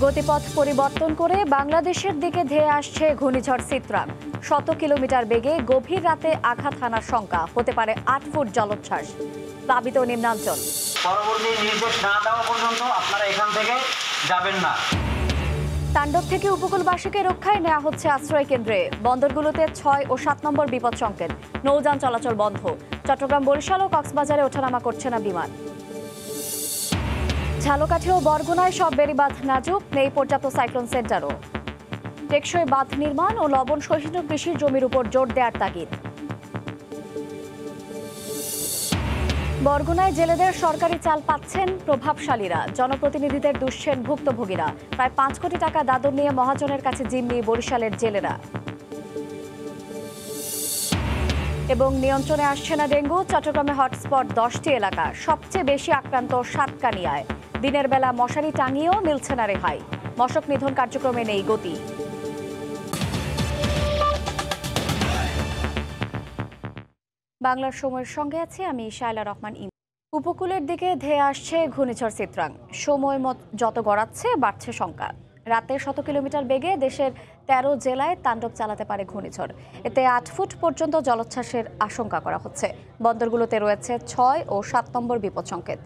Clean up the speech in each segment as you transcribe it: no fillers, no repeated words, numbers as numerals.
গতিপথ পরিবর্তন করে বাংলাদেশের দিকে ধেয়ে আসছে ঘূর্ণিঝড় সিত্রাং। ১০০ কিলোমিটার বেগে গভীর রাতে আঘাত হানার শঙ্কা, হতে পারে ৮ ফুট জলোচ্ছ্বাস। প্লাবিত নিম্নাঞ্চল। পরবর্তী নির্দেশ না দেওয়া পর্যন্ত আপনারা এখান থেকে যাবেন না। তাণ্ডব থেকে উপকূলবাসীকে রক্ষায় নেওয়া হচ্ছে আশ্রয় কেন্দ্রে। বন্দরগুলোতে ৬ ও ৭ নম্বর বিপদ সংকেত। নৌযান চলাচল বন্ধ। চট্টগ্রাম, বরিশাল ও কক্সবাজারে ওঠানামা করছে না বিমান। ঝালকাঠি ও বরগুনায় সব বেড়িবাঁধ নাজুক, নেই পর্যাপ্ত সাইক্লোন সেন্টারও। টেকসই বাঁধ নির্মাণ ও লবণ সহিষ্ণু কৃষির জমির উপর জোর দেওয়ার তাগিদ। বরগুনায় জেলেদের সরকারি চাল পাচ্ছেন প্রভাবশালীরা, জনপ্রতিনিধিদের দুষছেন ভুক্তভোগীরা। প্রায় ৫ কোটি টাকা দাদন নিয়ে মহাজনের কাছে জিম্মি বরিশালের জেলেরা। এবং নিয়ন্ত্রণে আসছে না ডেঙ্গু, চট্টগ্রামে হটস্পট ১০টি এলাকা। সবচেয়ে বেশি আক্রান্ত সাতকানিয়ায়। দিনের বেলা মশারি টাঙিয়েও মিলছে না রেহাই। মশক নিধন কার্যক্রমে নেই গতি। বাংলার সময়ের সঙ্গে আছি আমি শায়লা রহমান। উপকূলের দিকে ধেয়ে আসছে ঘূর্ণিঝড় সিত্রাং। সময় যত গড়াচ্ছে বাড়ছে শঙ্কা। রাতে ১০০ কিলোমিটার বেগে দেশের ১৩ জেলায় তাণ্ডব চালাতে পারে ঘূর্ণিঝড়। এতে ৮ ফুট পর্যন্ত জলোচ্ছ্বাসের আশঙ্কা করা হচ্ছে। বন্দরগুলোতে রয়েছে ৬ ও ৭ নম্বর বিপদ সংকেত।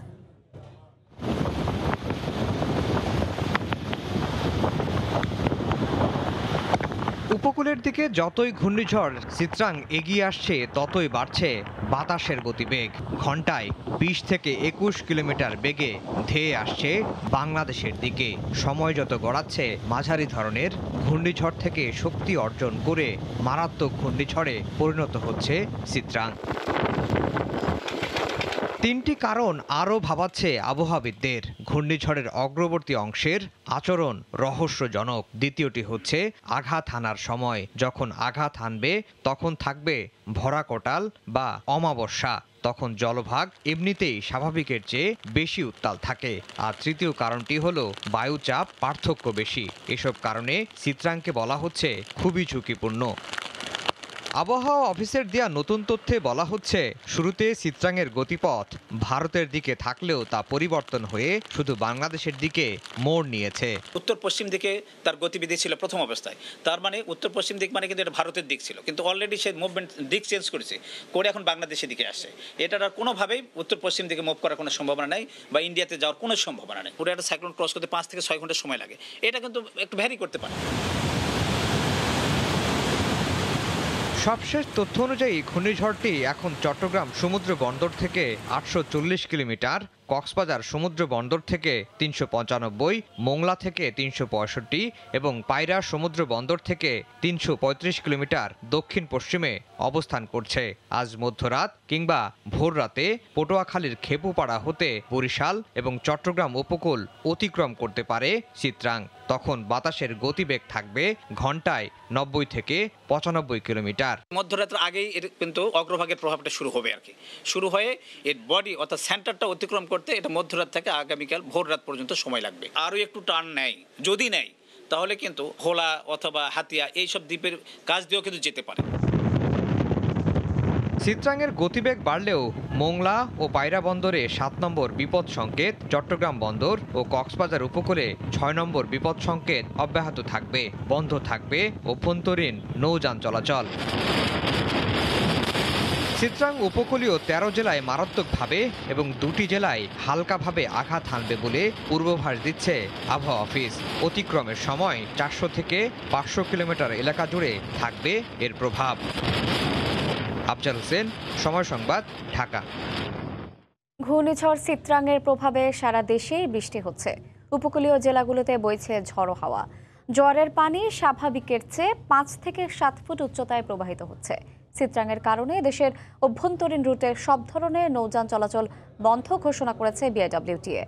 উপকূলের দিকে যতই ঘূর্ণিঝড় সিত্রাং এগিয়ে আসছে ততই বাড়ছে বাতাসের গতিবেগ। ঘন্টায় ২০ থেকে ২১ কিলোমিটার বেগে ধেয়ে আসছে বাংলাদেশের দিকে। সময় যত গড়াচ্ছে মাঝারি ধরনের ঘূর্ণিঝড় থেকে শক্তি অর্জন করে মারাত্মক ঘূর্ণিঝড়ে পরিণত হচ্ছে সিত্রাং। তিনটি কারণ আরও ভাবাচ্ছে আবহাওয়াবিদদের। ঘূর্ণিঝড়ের অগ্রবর্তী অংশের আচরণ রহস্যজনক। দ্বিতীয়টি হচ্ছে আঘাত হানার সময়। যখন আঘাত হানবে তখন থাকবে ভরা কোটাল বা অমাবস্যা। তখন জলভাগ এমনিতেই স্বাভাবিকের চেয়ে বেশি উত্তাল থাকে। আর তৃতীয় কারণটি হলো বায়ুচাপ পার্থক্য বেশি। এসব কারণে সিত্রাংকে বলা হচ্ছে খুবই ঝুঁকিপূর্ণ। আবহাওয়া অফিসের দেয়া নতুন তথ্যে বলা হচ্ছে, শুরুতে সিত্রাংয়ের গতিপথ ভারতের দিকে থাকলেও তা পরিবর্তন হয়ে শুধু বাংলাদেশের দিকে মোড় নিয়েছে। উত্তর পশ্চিম দিকে তার গতিবিধি ছিল প্রথম অবস্থায়। তার মানে উত্তর পশ্চিম দিক মানে কিন্তু এটা ভারতের দিক ছিল, কিন্তু অলরেডি সে মুভমেন্ট দিক চেঞ্জ করেছে, করে এখন বাংলাদেশের দিকে আসে। এটার আর কোনোভাবেই উত্তর পশ্চিম দিকে মুভ করার কোনো সম্ভাবনা নেই বা ইন্ডিয়াতে যাওয়ার কোনো সম্ভাবনা নেই। পুরো একটা সাইক্লোন ক্রস করতে ৫ থেকে ৬ ঘন্টা সময় লাগে। এটা কিন্তু একটু ভ্যারি করতে পারে। সবশেষ তথ্য অনুযায়ী ঘূর্ণিঝড়টি এখন চট্টগ্রাম সমুদ্র বন্দর থেকে ৮৪০ কিলোমিটার, কক্সবাজার সমুদ্র বন্দর থেকে ৩৯৫, মোংলা থেকে ৩৬৫ এবং পায়রা সমুদ্র বন্দর থেকে ৩৩৫ কিলোমিটার দক্ষিণ পশ্চিমে অবস্থান করছে। আজ মধ্যরাত কিংবা ভোর রাতে পটুয়াখালীর খেপুপাড়া হতে বরিশাল এবং চট্টগ্রাম উপকূল অতিক্রম করতে পারে সিত্রাং। তখন বাতাসের গতিবেগ থাকবে ঘন্টায় ৯০ থেকে ৯৫ কিলোমিটার। মধ্যরাতের আগেই এর কিন্তু অগ্রভাগের প্রভাবটা শুরু হবে আর কি। শুরু হয়ে এর বডি অর্থাৎ সেন্টারটা অতিক্রম করতে এটা মধ্যরাত থেকে আগামীকাল ভোর রাত পর্যন্ত সময় লাগবে। আরও একটু টার্ন নেয়, যদি নেয় তাহলে কিন্তু ভোলা অথবা হাতিয়া এইসব দ্বীপের কাছ দিয়েও কিন্তু যেতে পারে। সিত্রাংয়ের গতিবেগ বাড়লেও মোংলা ও পায়রা বন্দরে ৭ নম্বর বিপদ সংকেত, চট্টগ্রাম বন্দর ও কক্সবাজার উপকূলে ৬ নম্বর বিপদ সংকেত অব্যাহত থাকবে। বন্ধ থাকবে অভ্যন্তরীণ নৌযান চলাচল। সিত্রাং উপকূলীয় ১৩ জেলায় মারাত্মকভাবে এবং ২টি জেলায় হালকাভাবে আঘাত হানবে বলে পূর্বাভাস দিচ্ছে আবহাওয়া অফিস। অতিক্রমের সময় ৪০০ থেকে ৫০০ কিলোমিটার এলাকা জুড়ে থাকবে এর প্রভাব। আফজাল হোসেন, সময় সংবাদ, ঢাকা। ঘূর্ণিঝড় সিত্রাংয়ের প্রভাবে সারা দেশেই বৃষ্টি হচ্ছে। উপকূলীয় জেলাগুলোতে বইছে ঝড়ো হাওয়া। জোয়ারের পানি স্বাভাবিকের চেয়ে ৫ থেকে ৭ ফুট উচ্চতায় প্রবাহিত হচ্ছে। সিত্রাংয়ের কারণে দেশের অভ্যন্তরীণ রুটে সব ধরনের নৌযান চলাচল বন্ধ ঘোষণা করেছে বিআইডব্লিউটিএ।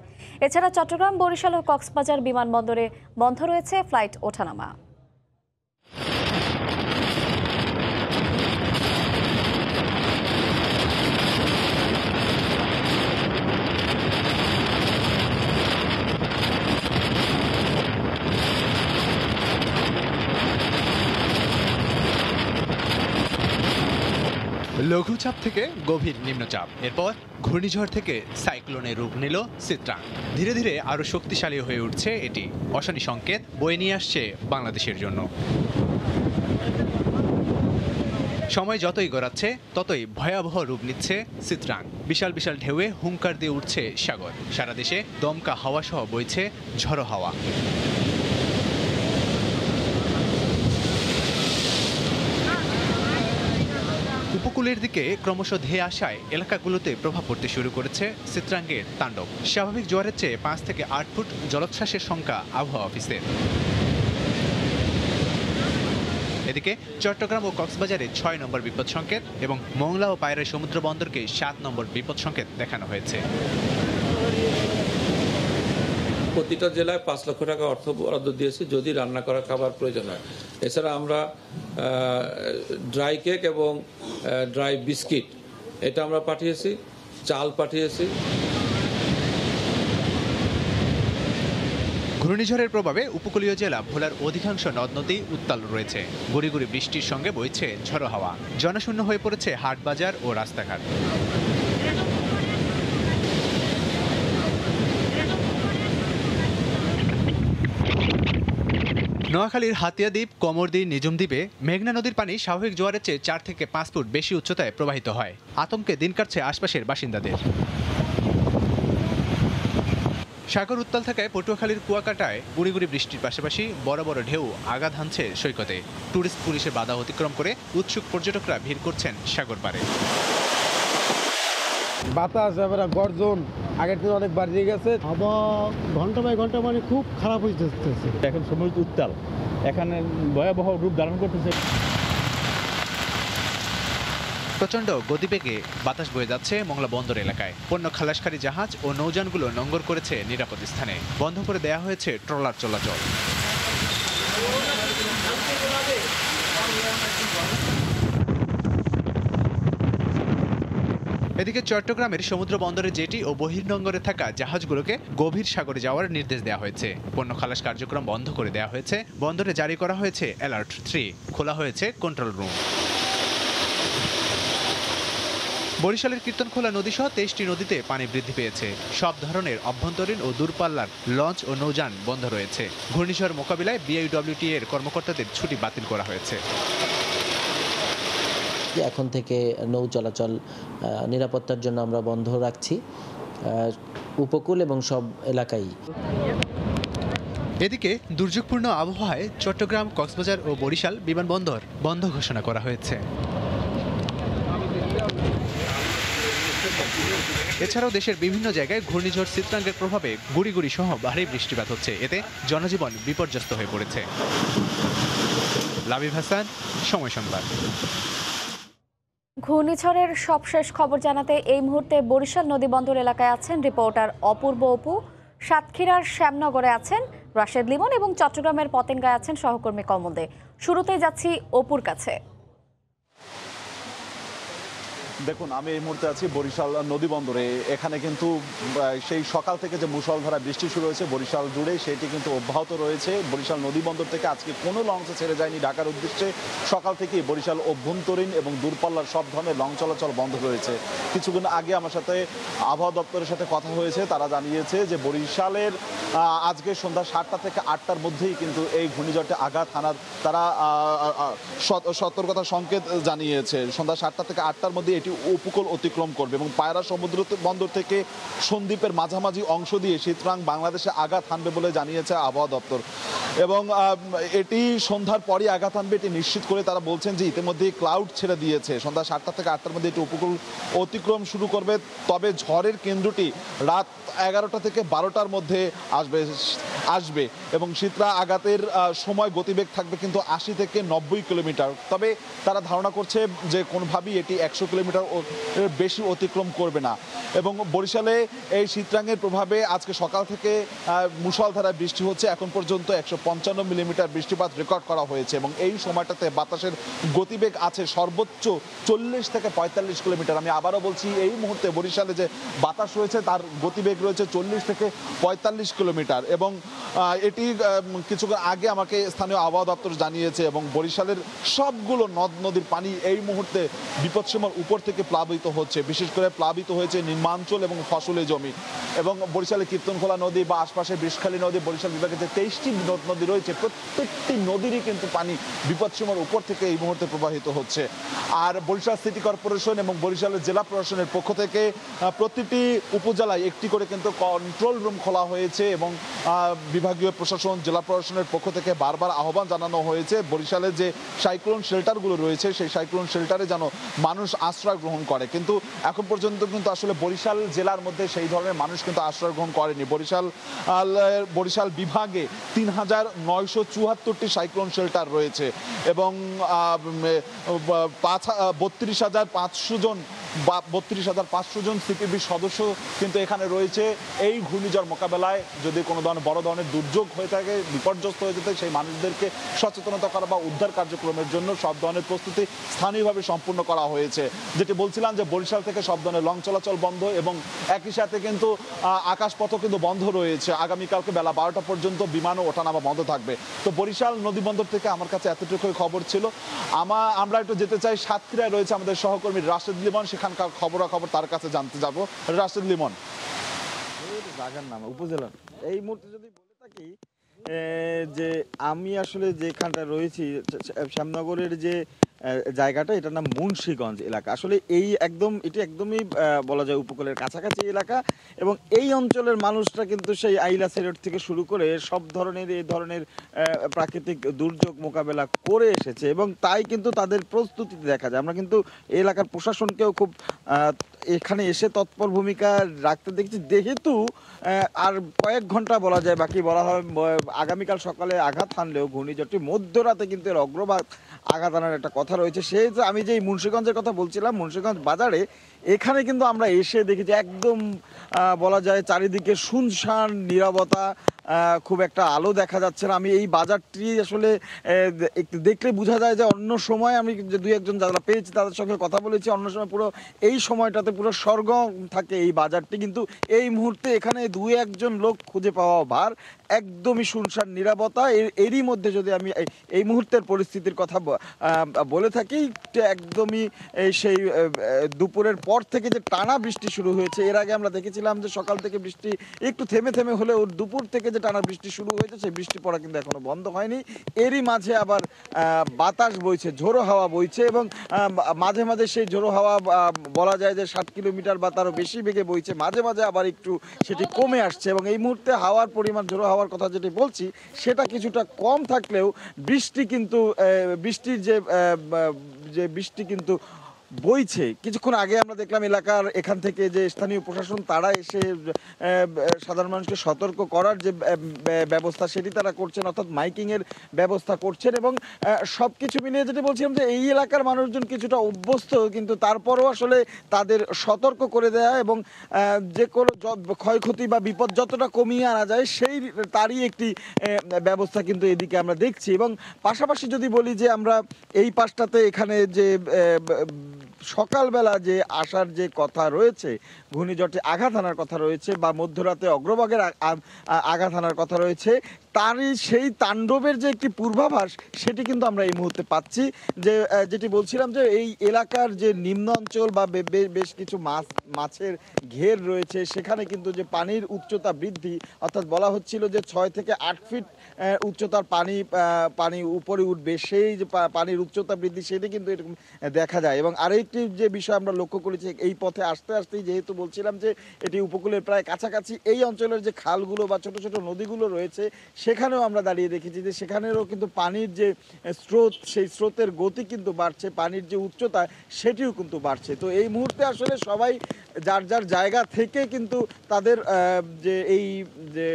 এছাড়া চট্টগ্রাম, বরিশাল ও কক্সবাজার বিমানবন্দরে বন্ধ রয়েছে ফ্লাইট ওঠানামা। লঘুচাপ থেকে গভীর নিম্নচাপ, এরপর ঘূর্ণিঝড়। ঘূর্ণিঝড় থেকে সাইক্লোনে রূপ নিল চিত্রাং। ধীরে ধীরে আরও শক্তিশালী হয়ে উঠছে এটি। অশনি সংকেত বয়ে নিয়ে আসছে বাংলাদেশের জন্য। সময় যতই গড়াচ্ছে ততই ভয়াবহ রূপ নিচ্ছে চিত্রাং। বিশাল বিশাল ঢেউয়ে হুঙ্কার দিয়ে উঠছে সাগর। সারা দেশে দমকা হাওয়া সহ বইছে ঝড়ো হাওয়া। উপকূলের দিকে ক্রমশ ধেয়ে আসায় এলাকাগুলোতে প্রভাব পড়তে শুরু করেছে চিত্রাঙ্গের তাণ্ডব। স্বাভাবিক জোয়ারের চেয়ে 5 থেকে 8 ফুট জলোচ্ছ্বাসের সংখ্যা আবহাওয়া অফিসের। এদিকে চট্টগ্রাম ও কক্সবাজারে 6 নম্বর বিপদ সংকেত এবং মোংলা ও পায়রা সমুদ্র বন্দরকে 7 নম্বর বিপদ সংকেত দেখানো হয়েছে। প্রতিটা জেলায় 5 লক্ষ টাকা অর্থ বরাদ্দ দিয়েছি যদি রান্না করা খাবার প্রয়োজন হয়। এছাড়া আমরা ড্রাই কেক এবং ড্রাই বিস্কিট এটা আমরা পাঠিয়েছি, চাল পাঠিয়েছি। ঘূর্ণিঝড়ের প্রভাবে উপকূলীয় জেলা ভোলার অধিকাংশ নদ নদী উত্তাল রয়েছে। গুড়ি গুড়ি বৃষ্টির সঙ্গে বইছে ঝড়ো হাওয়া। জনশূন্য হয়ে পড়েছে হাট বাজার ও রাস্তাঘাট। নোয়াখালীর হাতিয়াদ্বীপ, কমরদ্বীপ, নিজুম দ্বীপে মেঘনা নদীর পানি স্বাভাবিক জোয়ারের চেয়ে 4 থেকে 5 ফুট বেশি উচ্চতায় প্রবাহিত হয়। আতঙ্কে দিন কাটছে আশপাশের বাসিন্দাদের। সাগর উত্তাল থাকায় পটুয়াখালীর কুয়াকাটায় গুড়ি গুড়ি বৃষ্টির পাশাপাশি বড় বড় ঢেউ আঘাত হানছে সৈকতে। টুরিস্ট পুলিশের বাধা অতিক্রম করে উৎসুক পর্যটকরা ভিড় করছেন সাগর পাড়ে। বাতাস এবার গর্জন আগের দিন অনেক বাড়িয়ে গেছে। আবহাওয়া ঘন্টা বাই ঘন্টা মানে খুব খারাপ হয়ে যাচ্ছে। এখন সময় উত্তাল, এখানে ভয়াবহ রূপ ধারণ করতেছে। প্রচণ্ড গতিবেগে বাতাস বয়ে যাচ্ছে মংলা বন্দর এলাকায়। পণ্য খালাসকারী জাহাজ ও নৌযানগুলো নোঙ্গর করেছে নিরাপদ স্থানে। বন্ধ করে দেয়া হয়েছে ট্রলার চলাচল। এদিকে চট্টগ্রামের সমুদ্র বন্দরে জেটি ও বহির্নোঙ্গরে থাকা জাহাজগুলোকে গভীর সাগরে যাওয়ার নির্দেশ দেওয়া হয়েছে। পণ্য খালাস কার্যক্রম বন্ধ করে দেওয়া হয়েছে। বন্দরে জারি করা হয়েছে অ্যালার্ট 3। খোলা হয়েছে কন্ট্রোল রুম। বরিশালের কীর্তনখোলা নদীসহ 23টি নদীতে পানি বৃদ্ধি পেয়েছে। সব ধরনের অভ্যন্তরীণ ও দূরপাল্লার লঞ্চ ও নৌযান বন্ধ রয়েছে। ঘূর্ণিঝড় মোকাবিলায় বিআইডব্লিউটি এর কর্মকর্তাদের ছুটি বাতিল করা হয়েছে। এখন থেকে নৌ চলাচল নিরাপত্তার জন্য আমরা বন্ধ রাখছি উপকূল এবং সব এলাকায়। এদিকে দুর্যোগপূর্ণ আবহাওয়ায় চট্টগ্রাম, কক্সবাজার ও বরিশাল বিমানবন্দর বন্ধ ঘোষণা করা হয়েছে। এছাড়াও দেশের বিভিন্ন জায়গায় ঘূর্ণিঝড় চিত্রাঙ্গের প্রভাবে গুড়ি গুড়ি সহ ভারী বৃষ্টিপাত হচ্ছে। এতে জনজীবন বিপর্যস্ত হয়ে পড়েছে। লাবিব হাসান, সময় সংবাদ। ঘূর্ণিঝড়ের সবশেষ খবর জানাতে এই মুহূর্তে বরিশাল নদীবন্দর এলাকায় আছেন রিপোর্টার অপূর্ব অপু, সাতক্ষীরার শ্যামনগরে আছেন রাশেদ লিমন এবং চট্টগ্রামের পতেঙ্গায় আছেন সহকর্মী কমল দে। শুরুতেই যাচ্ছি অপুর কাছে। দেখুন, আমি এই মুহূর্তে আছি বরিশাল নদী বন্দরে। এখানে কিন্তু সেই সকাল থেকে যে মুষলধারা বৃষ্টি শুরু হয়েছে বরিশাল জুড়ে, সেটি কিন্তু অব্যাহত রয়েছে। বরিশাল নদী বন্দর থেকে আজকে কোনো লঞ্চ ছেড়ে যায়নি ঢাকার উদ্দেশ্যে। সকাল থেকেই বরিশাল অভ্যন্তরীণ এবং দূরপাল্লার সব ধরনের লঞ্চ চলাচল বন্ধ রয়েছে। কিছুক্ষণ আগে আমার সাথে আবহাওয়া দপ্তরের সাথে কথা হয়েছে। তারা জানিয়েছে যে বরিশালের আজকে সন্ধ্যা 7টা থেকে 8টার মধ্যেই কিন্তু এই ঘূর্ণিঝড়টি আঘাত হানার তারা সতর্কতা সংকেত জানিয়েছে। সন্ধ্যা 7টা থেকে 8টার মধ্যে উপকূল অতিক্রম করবে এবং পায়রা সমুদ্র বন্দর থেকে সন্দ্বীপের মাঝামাঝি অংশ দিয়ে চিত্রাং বাংলাদেশে আঘাত হানবে বলে জানিয়েছে আবহাওয়া দপ্তর। এবং এটি সন্ধ্যার পরই আঘাত হানবে এটি নিশ্চিত করে তারা বলছেন যে ইতিমধ্যেই ক্লাউড ছেড়ে দিয়েছে। সন্ধ্যা 7টা থেকে 8টার মধ্যে এটি উপকূল অতিক্রম শুরু করবে। তবে ঝড়ের কেন্দ্রটি রাত 11টা থেকে 12টার মধ্যে আসবে এবং চিত্রা আঘাতের সময় গতিবেগ থাকবে কিন্তু 80 থেকে 90 কিলোমিটার। তবে তারা ধারণা করছে যে কোনোভাবেই এটি 100 কিলোমিটার বেশি অতিক্রম করবে না। এবং বরিশালে এই চিত্রাঙ্গের প্রভাবে আজকে সকাল থেকে মুষলধারায় বৃষ্টি হচ্ছে। এখন পর্যন্ত 155 মিলিমিটার বৃষ্টিপাত রেকর্ড করা হয়েছে এবং এই সময়টাতে বাতাসের গতিবেগ আছে সর্বোচ্চ 40 থেকে 45 কিলোমিটার। আমি আবারও বলছি, এই মুহূর্তে বরিশালে যে বাতাস রয়েছে তার গতিবেগ রয়েছে 40 থেকে 45 কিলোমিটার। এবং এটি কিছুক্ষণ আগে আমাকে স্থানীয় আবহাওয়া দপ্তর জানিয়েছে এবং বরিশালের সবগুলো নদ নদীর পানি এই মুহূর্তে বিপদসীমার উপর থেকে প্লাবিত হচ্ছে, বিশেষ করে প্লাবিত হয়েছে নিম্নাঞ্চল এবং ফসলি জমি। এবং বরিশালের কীর্তনখোলা নদী বা আশপাশে বৃষখালী নদী, বরিশাল বিভাগে যে 23টি নদী রয়েছে, প্রত্যেকটি নদীরই কিন্তু পানি বিপদসীমার উপর থেকে এই মুহূর্তে প্রবাহিত হচ্ছে। আর বরিশাল সিটি কর্পোরেশন এবং বরিশালের জেলা প্রশাসনের পক্ষ থেকে প্রতিটি উপজেলায় একটি করে কিন্তু কন্ট্রোল রুম খোলা হয়েছে এবং বিভাগীয় প্রশাসন, জেলা প্রশাসনের পক্ষ থেকে বারবার আহ্বান জানানো হয়েছে বরিশালের যে সাইক্লোন শেল্টারগুলো রয়েছে সেই সাইক্লোন শেল্টারে যেন মানুষ আশ্রয় গ্রহণ করে। কিন্তু এখন পর্যন্ত কিন্তু আসলে বরিশাল জেলার মধ্যে সেই ধরনের মানুষ কিন্তু আশ্রয় গ্রহণ করেনি। বরিশাল বিভাগে ৩,৯৭৪টি সাইক্লোন শেল্টার রয়েছে এবং 32,500 জন সিপিবি সদস্য কিন্তু এখানে রয়েছে। এই ঘূর্ণিঝড় মোকাবেলায় যদি কোনো ধরনের বড় ধরনের দুর্যোগ হয়ে থাকে, বিপর্যস্ত হয়ে যেতে, সেই মানুষদেরকে সচেতনতা করা বা উদ্ধার কার্যক্রমের জন্য সব ধরনের প্রস্তুতি স্থানীয়ভাবে সম্পূর্ণ করা হয়েছে। যেটি বলছিলাম যে বরিশাল থেকে সব ধরনের লঞ্চ চলাচল বন্ধ এবং একই সাথে কিন্তু আকাশপথও কিন্তু বন্ধ রয়েছে। আগামীকালকে বেলা 12টা পর্যন্ত বিমানও ওঠানামা বন্ধ থাকবে। তো বরিশাল নদীবন্দর থেকে আমার কাছে এতটুকুই খবর ছিল। আমরা একটু যেতে চাই, সাতক্ষীরায় রয়েছে আমাদের সহকর্মী রাশেদ লিমন, সেখানকার খবরাখবর তার কাছে জানতে যাব। রাশেদ লিমন। জায়গার নাম উপজেলা এই মুহূর্তে যদি বলে থাকি যে আমি আসলে যেখানটা রয়েছি শ্যামনগরের যে জায়গাটা, এটার নাম মুন্সীগঞ্জ এলাকা। আসলে এটি একদমই বলা যায় উপকূলের কাছাকাছি এলাকা এবং এই অঞ্চলের মানুষরা কিন্তু সেই আইলা সিলেট থেকে শুরু করে সব ধরনের এই ধরনের প্রাকৃতিক দুর্যোগ মোকাবেলা করে এসেছে এবং তাই কিন্তু তাদের প্রস্তুতি দেখা যায়। আমরা কিন্তু এই এলাকার প্রশাসনকেও খুব এখানে এসে তৎপর ভূমিকা রাখতে দেখছি, যেহেতু আর কয়েক ঘন্টা বলা যায় বাকি, বলা হয় আগামীকাল সকালে আঘাত হানলেও ঘূর্ণিঝড়টি মধ্যরাতে কিন্তু এর অগ্রভাগ আঘাত আনার একটা কথা রয়েছে। সেই যে আমি যে মুন্সীগঞ্জের কথা বলছিলাম, মুন্সীগঞ্জ বাজারে এখানে কিন্তু আমরা এসে দেখেছি একদম বলা যায় চারিদিকে শুনশান নীরবতা, খুব একটা আলো দেখা যাচ্ছে না। আমি এই বাজারটি আসলে একটু দেখলে বোঝা যায় যে অন্য সময় আমি যে দুই একজন যারা পেয়েছি তাদের সঙ্গে কথা বলেছি, অন্য সময় পুরো এই সময়টাতে পুরো স্বর্গ থাকে এই বাজারটি, কিন্তু এই মুহূর্তে এখানে দুই একজন লোক খুঁজে পাওয়া ভার, একদমই শুনশান নীরবতা। এরই মধ্যে যদি আমি এই মুহূর্তের পরিস্থিতির কথা বলে থাকি, একদমই সেই দুপুরের পর থেকে যে টানা বৃষ্টি শুরু হয়েছে। এর আগে আমরা দেখেছিলাম যে সকাল থেকে বৃষ্টি একটু থেমে থেমে হলেও দুপুর থেকে যে টানা বৃষ্টি শুরু হয়েছে সেই বৃষ্টি পড়া কিন্তু এখনো বন্ধ হয়নি। এরই মাঝে আবার বাতাস বইছে, ঝোড়ো হাওয়া বইছে এবং মাঝে মাঝে সেই ঝোড়ো হাওয়া বলা যায় যে 7 কিলোমিটার বা তারও বেশি বেগে বইছে, মাঝে মাঝে আবার একটু সেটি কমে আসছে এবং এই মুহূর্তে হাওয়ার পরিমাণ, ঝোড়ো হাওয়ার কথা যেটি বলছি সেটা কিছুটা কম থাকলেও বৃষ্টি কিন্তু বৃষ্টি কিন্তু বইছে। কিছুক্ষণ আগে আমরা দেখলাম এলাকার এখান থেকে যে স্থানীয় প্রশাসন তারা এসে সাধারণ মানুষকে সতর্ক করার যে ব্যবস্থা সেটি তারা করছেন, অর্থাৎ মাইকিংয়ের ব্যবস্থা করছেন এবং সব কিছু মিলিয়ে যেটা বলছিলাম যে এই এলাকার মানুষজন কিছুটা অভ্যস্ত, কিন্তু তারপরও আসলে তাদের সতর্ক করে দেয়া এবং যে কোনো ক্ষয়ক্ষতি বা বিপদ যতটা কমিয়ে আনা যায় তারই একটি ব্যবস্থা কিন্তু এদিকে আমরা দেখছি। এবং পাশাপাশি যদি বলি যে আমরা এই পাশটাতে এখানে যে সকালবেলা যে আসার যে কথা রয়েছে, ঘূর্ণিঝড়টি আঘাত আনার কথা রয়েছে বা মধ্যরাতে অগ্রভাগের আঘাত আনার কথা রয়েছে, তারই সেই তাণ্ডবের যে একটি পূর্বাভাস সেটি কিন্তু আমরা এই মুহূর্তে পাচ্ছি। যেটি বলছিলাম যে এই এলাকার যে নিম্ন অঞ্চল বা বেশ কিছু মাছের ঘের রয়েছে, সেখানে কিন্তু যে পানির উচ্চতা বৃদ্ধি, অর্থাৎ বলা হচ্ছিল যে 6 থেকে 8 ফিট উচ্চতার পানি উপরে উঠবে, সেই যে পানির উচ্চতা বৃদ্ধি সেটি কিন্তু এরকম দেখা যায়। এবং আরেকটি যে বিষয় আমরা লক্ষ্য করেছি, এই পথে আসতে আসতেই যেহেতু বলছিলাম যে এটি উপকূলের প্রায় কাছাকাছি, এই অঞ্চলের যে খালগুলো বা ছোট ছোট নদীগুলো রয়েছে সেখানেও আমরা দাঁড়িয়ে দেখেছি যে সেখানেরও কিন্তু পানির যে স্রোত, সেই স্রোতের গতি কিন্তু বাড়ছে, পানির যে উচ্চতা সেটিও কিন্তু বাড়ছে। তো এই মুহূর্তে আসলে সবাই যার যার জায়গা থেকে কিন্তু তাদের যে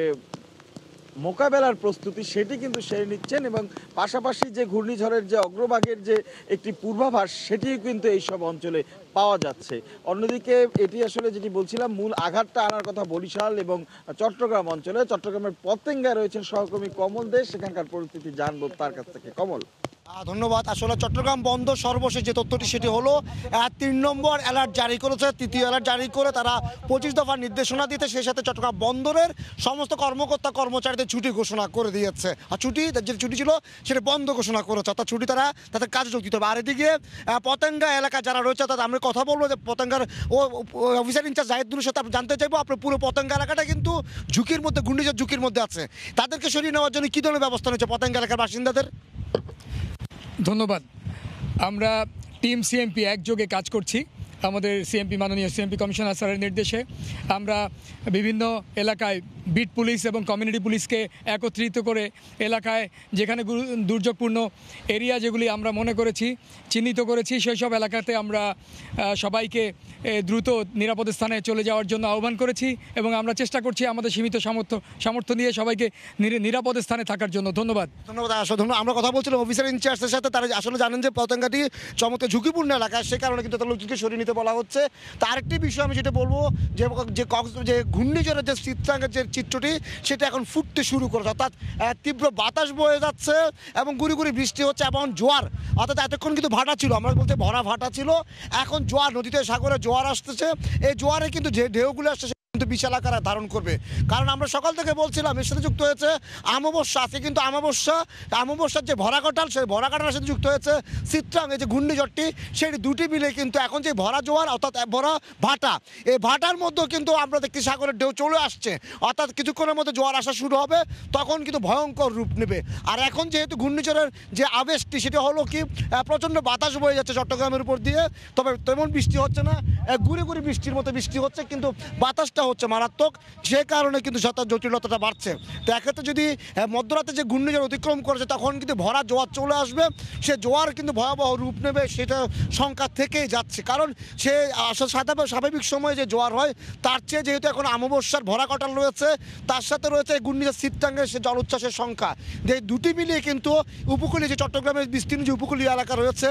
মোকাবেলার প্রস্তুতি সেটি কিন্তু সেরে নিচ্ছেন এবং পাশাপাশি যে ঘূর্ণিঝড়ের যে অগ্রভাগের যে একটি পূর্বাভাস সেটিও কিন্তু এইসব অঞ্চলে পাওয়া যাচ্ছে। অন্যদিকে এটি আসলে যেটি বলছিলাম, মূল আঘাতটা আনার কথা বরিশাল এবং চট্টগ্রাম অঞ্চলে। চট্টগ্রামের পতেঙ্গায় রয়েছেন সহকর্মী কমল দেশ, সেখানকার পরিস্থিতি জানবো তার কাছ থেকে। কমল। ধন্যবাদ। আসলে চট্টগ্রাম বন্দর সর্বশেষ যে তথ্যটি সেটি হলো ৩ নম্বর অ্যালার্ট জারি করেছে, তৃতীয় অ্যালার্ট জারি করে তারা 25 দফার নির্দেশনা দিতে সেই সাথে চট্টগ্রাম বন্দরের সমস্ত কর্মকর্তা কর্মচারীদের ছুটি ঘোষণা করে দিয়েছে। আর ছুটি যে ছুটি ছিল সেটা বন্ধ ঘোষণা করেছে, অর্থাৎ ছুটি তারা তাদের কাজে যোগ দিতে হবে। আর এদিকে পতেঙ্গা এলাকা যারা রয়েছে তাদের আমরা কথা বলবো যে পতেঙ্গার অফিসার ইনচার্জ জাহিদুলের সাথে আপনি জানতে চাইবো আপনার পুরো পতেঙ্গা এলাকাটা কিন্তু ঝুঁকির মধ্যে, ঘূর্ণিঝড় ঝুঁকির মধ্যে আছে, তাদেরকে সরিয়ে নেওয়ার জন্য কী ধরনের ব্যবস্থা নিয়েছে পতেঙ্গা এলাকার বাসিন্দাদের? ধন্যবাদ। আমরা টিম সিএমপি একযোগে কাজ করছি। আমাদের সিএমপি মাননীয় সিএমপি কমিশনার স্যারের নির্দেশে আমরা বিভিন্ন এলাকায় বিট পুলিশ এবং কমিউনিটি পুলিশকে একত্রিত করে এলাকায় যেখানে দুর্যোগপূর্ণ এরিয়া যেগুলি আমরা মনে করেছি, চিহ্নিত করেছি, সেই সব এলাকাতে আমরা সবাইকে দ্রুত নিরাপদ স্থানে চলে যাওয়ার জন্য আহ্বান করেছি এবং আমরা চেষ্টা করছি আমাদের সীমিত সামর্থ্য নিয়ে সবাইকে নিরাপদ স্থানে থাকার জন্য। ধন্যবাদ। ধন্যবাদ। আমরা কথা বলছিলাম অফিসার ইনচার্জের সাথে, তারা আসলে জানেন যে পতেঙ্গাটি চমৎকার ঝুঁকিপূর্ণ এলাকা, সে কারণে কিন্তু তাদের লোকজনকে সরিয়ে নিতে বলা হচ্ছে। তার একটি বিষয় আমি যেটা বলবো যে ঘূর্ণিঝড়ের যে চিত্রাঙ্গের যে চিত্রটি সেটা এখন ফুটতে শুরু করেছে, অর্থাৎ তীব্র বাতাস বয়ে যাচ্ছে এবং গুড়ি গুড়ি বৃষ্টি হচ্ছে এবং জোয়ার, অর্থাৎ এতক্ষণ কিন্তু ভাটা ছিল, আমরা বলতে ভরা ভাটা ছিল, এখন জোয়ার, নদীতে সাগরে জোয়ার আসতেছে। এই জোয়ারে কিন্তু যে ঢেউগুলো আসছে কিন্তু বিশাল আকার ধারণ করবে, কারণ আমরা সকাল থেকে বলছিলাম এর সাথে যুক্ত হয়েছে আমাবস্যা আছে, কিন্তু আমাবস্যার যে ভরা কাঁঠাল, সেই ভরা কাঁঠালের সাথে যুক্ত হয়েছে চিত্রাং, এই যে ঘূর্ণিঝড়টি, সেই দুটি মিলে কিন্তু এখন যে ভরা জোয়ার অর্থাৎ ভরা ভাটা, এই ভাটার মধ্যেও কিন্তু আমরা দেখছি সাগরের ঢেউ চলে আসছে, অর্থাৎ কিছুক্ষণের মধ্যে জোয়ার আসা শুরু হবে, তখন কিন্তু ভয়ঙ্কর রূপ নেবে। আর এখন যেহেতু ঘূর্ণিঝড়ের যে আবেশটি সেটা হলো কি প্রচণ্ড বাতাস বয়ে যাচ্ছে চট্টগ্রামের উপর দিয়ে, তবে তেমন বৃষ্টি হচ্ছে না, গুড়ি গুড়ি বৃষ্টির মতো বৃষ্টি হচ্ছে, কিন্তু বাতাসটা হচ্ছে মারাত্মক, সে কারণে কিন্তু জটিলতাটা বাড়ছে। তো এক্ষেত্রে যদি মধ্যরাতে যে ঘূর্ণিঝড় অতিক্রম করেছে তখন কিন্তু ভরা জোয়ার চলে আসবে, সে জোয়ার কিন্তু ভয়াবহ রূপ নেবে, সেটা শঙ্কা থেকেই যাচ্ছে, কারণ সে স্বাভাবিক সময়ে যে জোয়ার হয় তার চেয়ে যেহেতু এখন আমাবস্যার ভরা কাঁঠাল রয়েছে, তার সাথে রয়েছে ঘূর্ণিঝড় চিত্রাঙ্গের সে জলোচ্ছ্বাসের সংখ্যা, যে দুটি মিলিয়ে কিন্তু উপকূলীয় যে চট্টগ্রামের বিস্তীর্ণ যে উপকূলীয় এলাকা রয়েছে,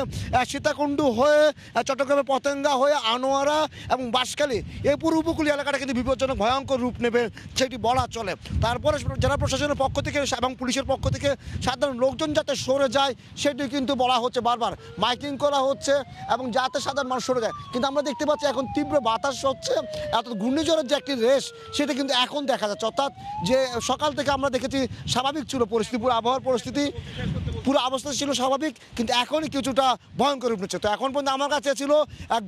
সীতাকুণ্ডু হয়ে চট্টগ্রামের পতেঙ্গা হয়ে আনোয়ারা এবং বাঁশখালী, এই পুরো উপকূলীয় এলাকাটা কিন্তু বিপজ্জনক ভয়ঙ্কর রূপ নেবে সেটি বলা চলে। তারপরে জেলা প্রশাসনের পক্ষ থেকে এবং পুলিশের পক্ষ থেকে সাধারণ লোকজন যাতে সরে যায় সেটি কিন্তু বলা হচ্ছে, বারবার মাইকিং করা হচ্ছে এবং যাতে সাধারণ মানুষ সরে যায়, কিন্তু আমরা দেখতে পাচ্ছি এখন তীব্র বাতাস হচ্ছে, অর্থাৎ ঘূর্ণিঝড়ের যে একটি রেশ সেটা কিন্তু এখন দেখা যাচ্ছে, অর্থাৎ যে সকাল থেকে আমরা দেখেছি স্বাভাবিক ছিল পরিস্থিতি, পুরো আবহাওয়ার পরিস্থিতি পুরো অবস্থা ছিল স্বাভাবিক, কিন্তু এখনই কিছুটা ভয়ঙ্কর রূপ নিচ্ছে। তো এখন পর্যন্ত আমার কাছে ছিল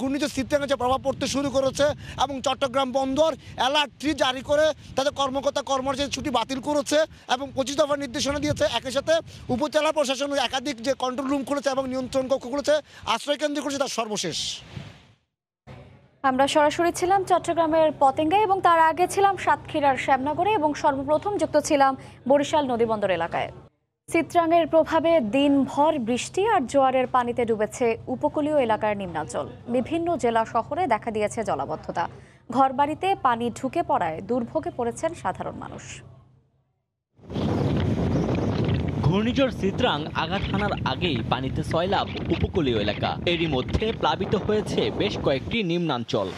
ঘূর্ণিঝড় চিত্রাঙ্গের যে প্রভাব পড়তে শুরু করেছে এবং চট্টগ্রাম বন্দর অ্যালার্ট 3 জারি করে তাদের কর্মকর্তা কর্মচারীর ছুটি বাতিল করেছে এবং 25 দফার নির্দেশনা দিয়েছে। একই সাথে উপজেলা প্রশাসন একাধিক যে কন্ট্রোল রুম খুলেছে এবং নিয়ন্ত্রণ কক্ষ খুলেছে, আশ্রয় কেন্দ্র করেছে, তার সর্বশেষ। আমরা সরাসরি ছিলাম চট্টগ্রামের পতেঙ্গায় এবং তার আগে ছিলাম সাতক্ষীরার শ্যামনগরে এবং সর্বপ্রথম যুক্ত ছিলাম বরিশাল নদীবন্দর এলাকায়। চিত্রাঙ্গের প্রভাবে দিনভর বৃষ্টি আর জোয়ারের পানিতে ডুবেছে উপকূলীয় এলাকার নিম্নাঞ্চল। বিভিন্ন জেলা শহরে দেখা দিয়েছে জলাবদ্ধতা, ঘরবাড়িতে পানি ঢুকে পড়ায় দুর্ভোগে পড়েছেন সাধারণ মানুষ। ঘূর্ণিঝড় চিত্রাং আঘাত হানার আগেই পানিতে সয়লাব উপকূলীয় এলাকা, এরই মধ্যে প্লাবিত হয়েছে বেশ কয়েকটি নিম্নাঞ্চল।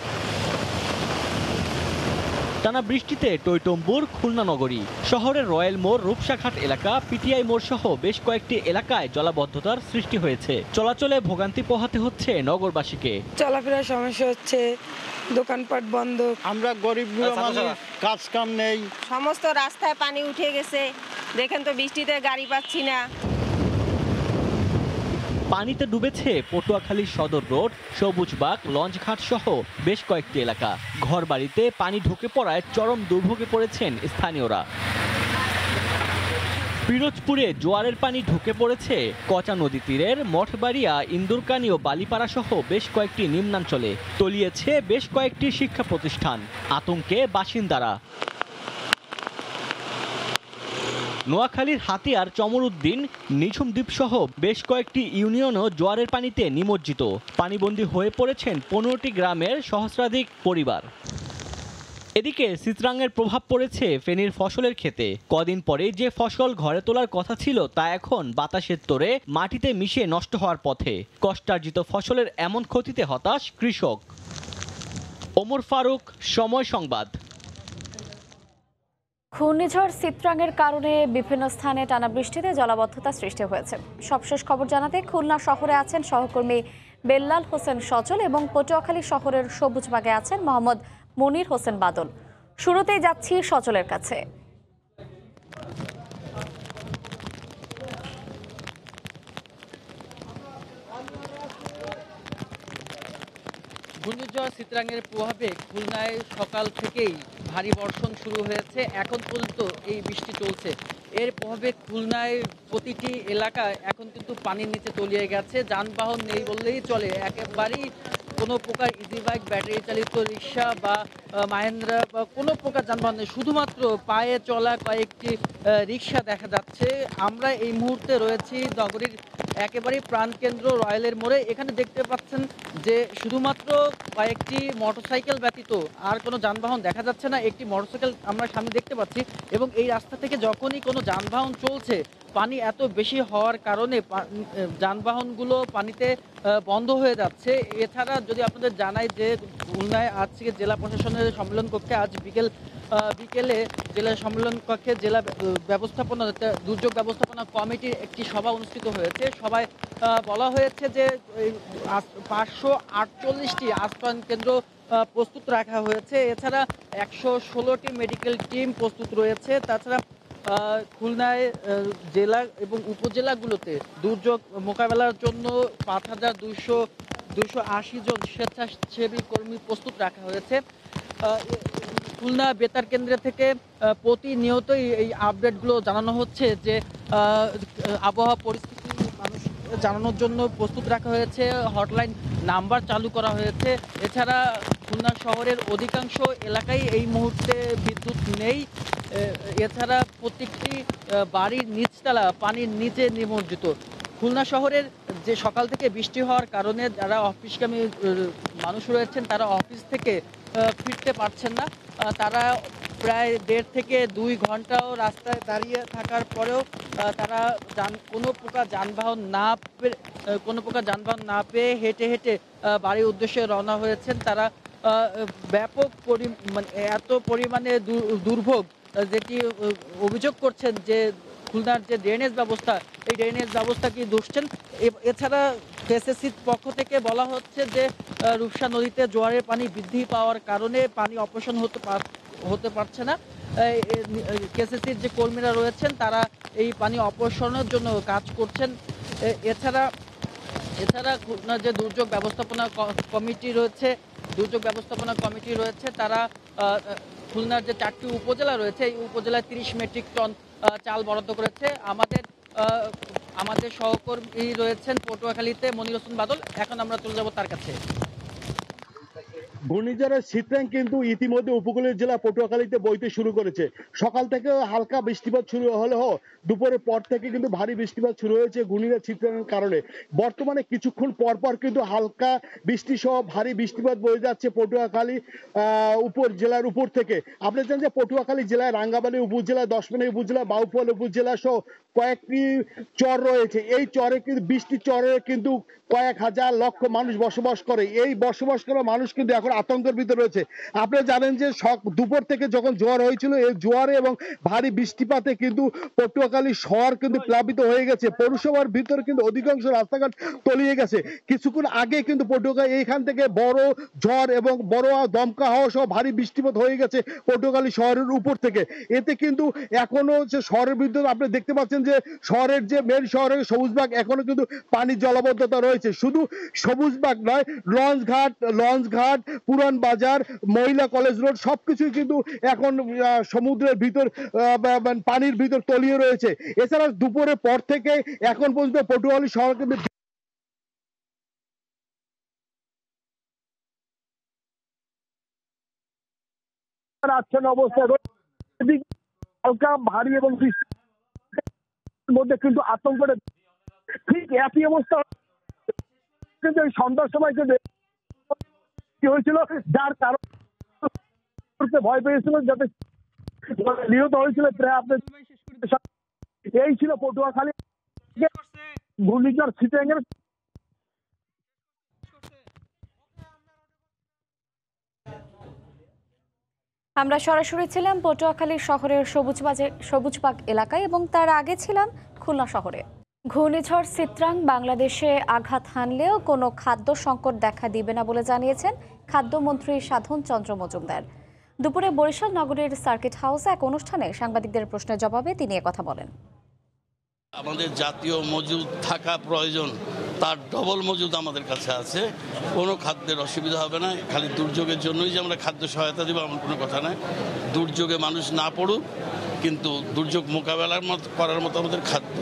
টানা বৃষ্টিতে টইটম্বুর, খুলনা নগরী, শহরের রয়্যাল মোড়, রূপসাঘাট এলাকা, পিটিআই মোড় সহ বেশ কয়েকটি এলাকায় জলাবদ্ধতার সৃষ্টি হয়েছে। চলাচলে ভোগান্তি পোহাতে হচ্ছে নগরবাসীকে। চলাফেরার সমস্যা হচ্ছে, দোকানপাট বন্ধ, আমরা গরিব কাজ কাম নেই, সমস্ত রাস্তায় পানি উঠে গেছে, দেখেন তো বৃষ্টিতে গাড়ি পাচ্ছি না। পানিতে ডুবেছে পটুয়াখালী সদর রোড, সবুজবাগ, লঞ্চঘাট সহ বেশ কয়েকটি এলাকা। ঘরবাড়িতে পানি ঢুকে পড়ায় চরম দুর্ভোগে পড়েছেন স্থানীয়রা। পিরোজপুরে জোয়ারের পানি ঢুকে পড়েছে কচা নদী তীরের মঠবাড়িয়া, ইন্দুরকানি ও বালিপাড়া সহ বেশ কয়েকটি নিম্নাঞ্চলে। তলিয়েছে বেশ কয়েকটি শিক্ষা প্রতিষ্ঠান, আতঙ্কে বাসিন্দারা। নোয়াখালীর হাতিয়ার, চমরউদ্দিন, নিঝুম দ্বীপ সহ বেশ কয়েকটি ইউনিয়নও জোয়ারের পানিতে নিমজ্জিত। পানিবন্দী হয়ে পড়েছেন 15টি গ্রামের সহস্রাধিক পরিবার। এদিকে চিত্রাঙ্গের প্রভাব পড়েছে ফেনীর ফসলের ক্ষেতে। কদিন পরে যে ফসল ঘরে তোলার কথা ছিল তা এখন বাতাসের তোড়ে মাটিতে মিশে নষ্ট হওয়ার পথে। কষ্টার্জিত ফসলের এমন ক্ষতিতে হতাশ কৃষক। ওমর ফারুক, সময় সংবাদ। ঘূর্ণিঝড় চিত্রাঙের কারণে বিভিন্ন স্থানে টানা বৃষ্টিতে জলাবদ্ধতা সৃষ্টি হয়েছে। সবশেষ খবর জানাতে খুলনা শহরে আছেন সহকর্মী বেল্লাল হোসেন সচল এবং পটুয়াখালী শহরের সবুজবাগে আছেন মোহাম্মদ মনির হোসেন বাদল। শুরুতেই যাচ্ছি সচলের কাছে। ঘূর্ণিঝড় চিত্রাঙের প্রভাবে খুলনায় সকাল থেকেই ভারী বর্ষণ শুরু হয়েছে, এখন পর্যন্ত এই বৃষ্টি চলছে। এর প্রভাবে খুলনায় প্রতিটি এলাকায় এখন কিন্তু পানির নিচে তলিয়ে গেছে, যানবাহন নেই বললেই চলে। একেবারেই কোনো প্রকার ইজি বাইক, ব্যাটারি চালিত রিক্সা বা মাহেন্দ্রা বা কোনো প্রকার যানবাহন নেই, শুধুমাত্র পায়ে চলা কয়েকটি রিক্সা দেখা যাচ্ছে। আমরা এই মুহূর্তে রয়েছি নগরীর একেবারেই প্রাণকেন্দ্র রয়্যালের মোড়ে। এখানে দেখতে পাচ্ছেন যে শুধুমাত্র কয়েকটি মোটরসাইকেল ব্যতীত আর কোনো যানবাহন দেখা যাচ্ছে না। একটি মোটরসাইকেল আমরা সামনে দেখতে পাচ্ছি এবং এই রাস্তা থেকে যখনই কোনো যানবাহন চলছে, পানি এত বেশি হওয়ার কারণে যানবাহনগুলো পানিতে বন্ধ হয়ে যাচ্ছে। এছাড়া যদি আপনাদের জানাই যে খুলনায় আজকে জেলা প্রশাসনের সম্মেলন কক্ষে আজ বিকেলে জেলা সম্মেলন কক্ষে জেলা ব্যবস্থাপনা দুর্যোগ ব্যবস্থাপনা কমিটির একটি সভা অনুষ্ঠিত হয়েছে। সভায় বলা হয়েছে যে 548টি আশ্রয়ণ কেন্দ্র প্রস্তুত রাখা হয়েছে। এছাড়া 116টি মেডিকেল টিম প্রস্তুত রয়েছে। তাছাড়া খুলনায় জেলা এবং উপজেলাগুলোতে দুর্যোগ মোকাবেলার জন্য 5280 জন স্বেচ্ছাসেবী কর্মী প্রস্তুত রাখা হয়েছে। খুলনা বেতার কেন্দ্র থেকে প্রতিনিয়তই এই আপডেটগুলো জানানো হচ্ছে যে আবহাওয়া পরিস্থিতি মানুষ জানানোর জন্য প্রস্তুত রাখা হয়েছে, হটলাইন নাম্বার চালু করা হয়েছে। এছাড়া খুলনা শহরের অধিকাংশ এলাকায় এই মুহূর্তে বিদ্যুৎ নেই। এছাড়া প্রত্যেকটি বাড়ির নিচতলা পানির নিচে নিমজ্জিত। খুলনা শহরের যে সকাল থেকে বৃষ্টি হওয়ার কারণে যারা অফিসগামী মানুষ রয়েছেন তারা অফিস থেকে ফিরতে পারছেন না। তারা প্রায় 1.5 থেকে 2 ঘন্টাও রাস্তায় দাঁড়িয়ে থাকার পরেও তারা কোনো প্রকার যানবাহন না পেয়ে হেঁটে হেঁটে বাড়ির উদ্দেশ্যে রওনা হয়েছেন। তারা ব্যাপক এত পরিমাণে দুর্ভোগ যেটি অভিযোগ করছেন যে খুলনার যে ড্রেনেজ ব্যবস্থা, এই ড্রেনেজ ব্যবস্থা কি দুষছেন। এছাড়া কেসিসির পক্ষ থেকে বলা হচ্ছে যে রূপসা নদীতে জোয়ারের পানি বৃদ্ধি পাওয়ার কারণে পানি অপসারণ হতে পারছে না। কেসিসির যে কর্মীরা রয়েছেন তারা এই পানি অপসারণের জন্য কাজ করছেন। এছাড়া খুলনার যে দুর্যোগ ব্যবস্থাপনা কমিটি রয়েছে তারা খুলনার যে 4টি উপজেলা রয়েছে এই উপজেলায় 30 মেট্রিক টন চাল বরাদ্দ করেছে। আমাদের সহকর্মী রয়েছেন পটুয়াখালীতে মনির হোসেন বাদল, এখন আমরা চলে যাব তার কাছে। ঘূর্ণিঝড়ের চিত্রাং কিন্তু ইতিমধ্যে উপকূলীয় জেলা পটুয়াখালীতে বইতে শুরু করেছে। সকাল থেকে হালকা বৃষ্টিপাত শুরু হলেও দুপুরের পর থেকে কিন্তু ভারী বৃষ্টিপাত শুরু হয়েছে ঘূর্ণিঝড় চিত্রাংয়ের কারণে। বর্তমানে কিছুক্ষণ পর পর কিন্তু হালকা বৃষ্টি সহ ভারী বৃষ্টিপাত বয়ে যাচ্ছে পটুয়াখালী জেলার উপর থেকে। আপনি জানেন যে পটুয়াখালী জেলায় রাঙ্গামালী উপজেলা, দশমানী উপজেলা, বাউফল উপজেলা সহ কয়েকটি চর রয়েছে। এই চরে কিন্তু বৃষ্টি চরে কিন্তু কয়েক হাজার লক্ষ মানুষ বসবাস করে। এই বসবাস করা মানুষ কিন্তু এখন আতঙ্কের ভিতরে রয়েছে। আপনারা জানেন যে দুপুর থেকে যখন জোয়ার হয়েছিল, এই জোয়ারে এবং ভারী বৃষ্টিপাতে কিন্তু পটুয়াখালী শহর কিন্তু প্লাবিত হয়ে গেছে। পৌরসভার ভিতরে কিন্তু অধিকাংশ রাস্তাঘাট তলিয়ে গেছে। কিছুক্ষণ আগে কিন্তু পটুয়াখালী এইখান থেকে বড় ঝড় এবং বড় দমকা হাওয়া সহ ভারী বৃষ্টিপাত হয়ে গেছে পটুয়াখালী শহরের উপর থেকে। এতে কিন্তু এখনো যে শহরের ভিতরে আপনি দেখতে পাচ্ছেন যে শহরের যে মেন শহরের সবুজবাগ এখনো কিন্তু পানির জলাবদ্ধতা রয়েছে। শুধু সবুজবাগ নয়, লঞ্চঘাট, পুরান বাজার, মহিলা কলেজ রোড সবকিছুই কিন্তু এখন সমুদ্রের ভিতর পানির ভিতর তলিয়ে রয়েছে। এছাড়া দুপুরের পর থেকে এখন পর্যন্ত পটুয়াখালী শহর কিন্তু অবস্থায় হালকা ভারী এবং বৃষ্টির মধ্যে কিন্তু আতঙ্কটা ঠিক একই অবস্থা কিন্তু সন্ধ্যার সময় কি হয়েছিল, যার কারণ ভয় পেয়েছিল যাতে নিহত হয়েছিল প্রায় আপনার। এই ছিল পটুয়াখালী ঘূর্ণিঝড় চিত্রাঙ্গের। আমরা সরাসরি ছিলাম পটুয়াখালী শহরের সবুজবাগ এলাকায় এবং তার আগে ছিলাম খুলনা শহরে। ঘূর্ণিঝড় চিত্রাং বাংলাদেশে আঘাত হানলেও কোনো খাদ্য সংকট দেখা দিবে না বলে জানিয়েছেন খাদ্যমন্ত্রী সাধন চন্দ্র মজুমদার। দুপুরে বরিশাল নগরীর সার্কিট হাউসে এক অনুষ্ঠানে সাংবাদিকদের প্রশ্নের জবাবে তিনি কথা বলেন। আমাদের জাতীয় মজুদ থাকা প্রয়োজন, তার ডবল মজুদ আমাদের কাছে আছে। কোনো খাদ্যের অসুবিধা হবে না। খালি দুর্যোগের জন্যই যে আমরা খাদ্য সহায়তা দেবো এমন কোনো কথা নয়। দুর্যোগে মানুষ না পড়ুক, কিন্তু দুর্যোগ মোকাবেলার করার মতো আমাদের খাদ্য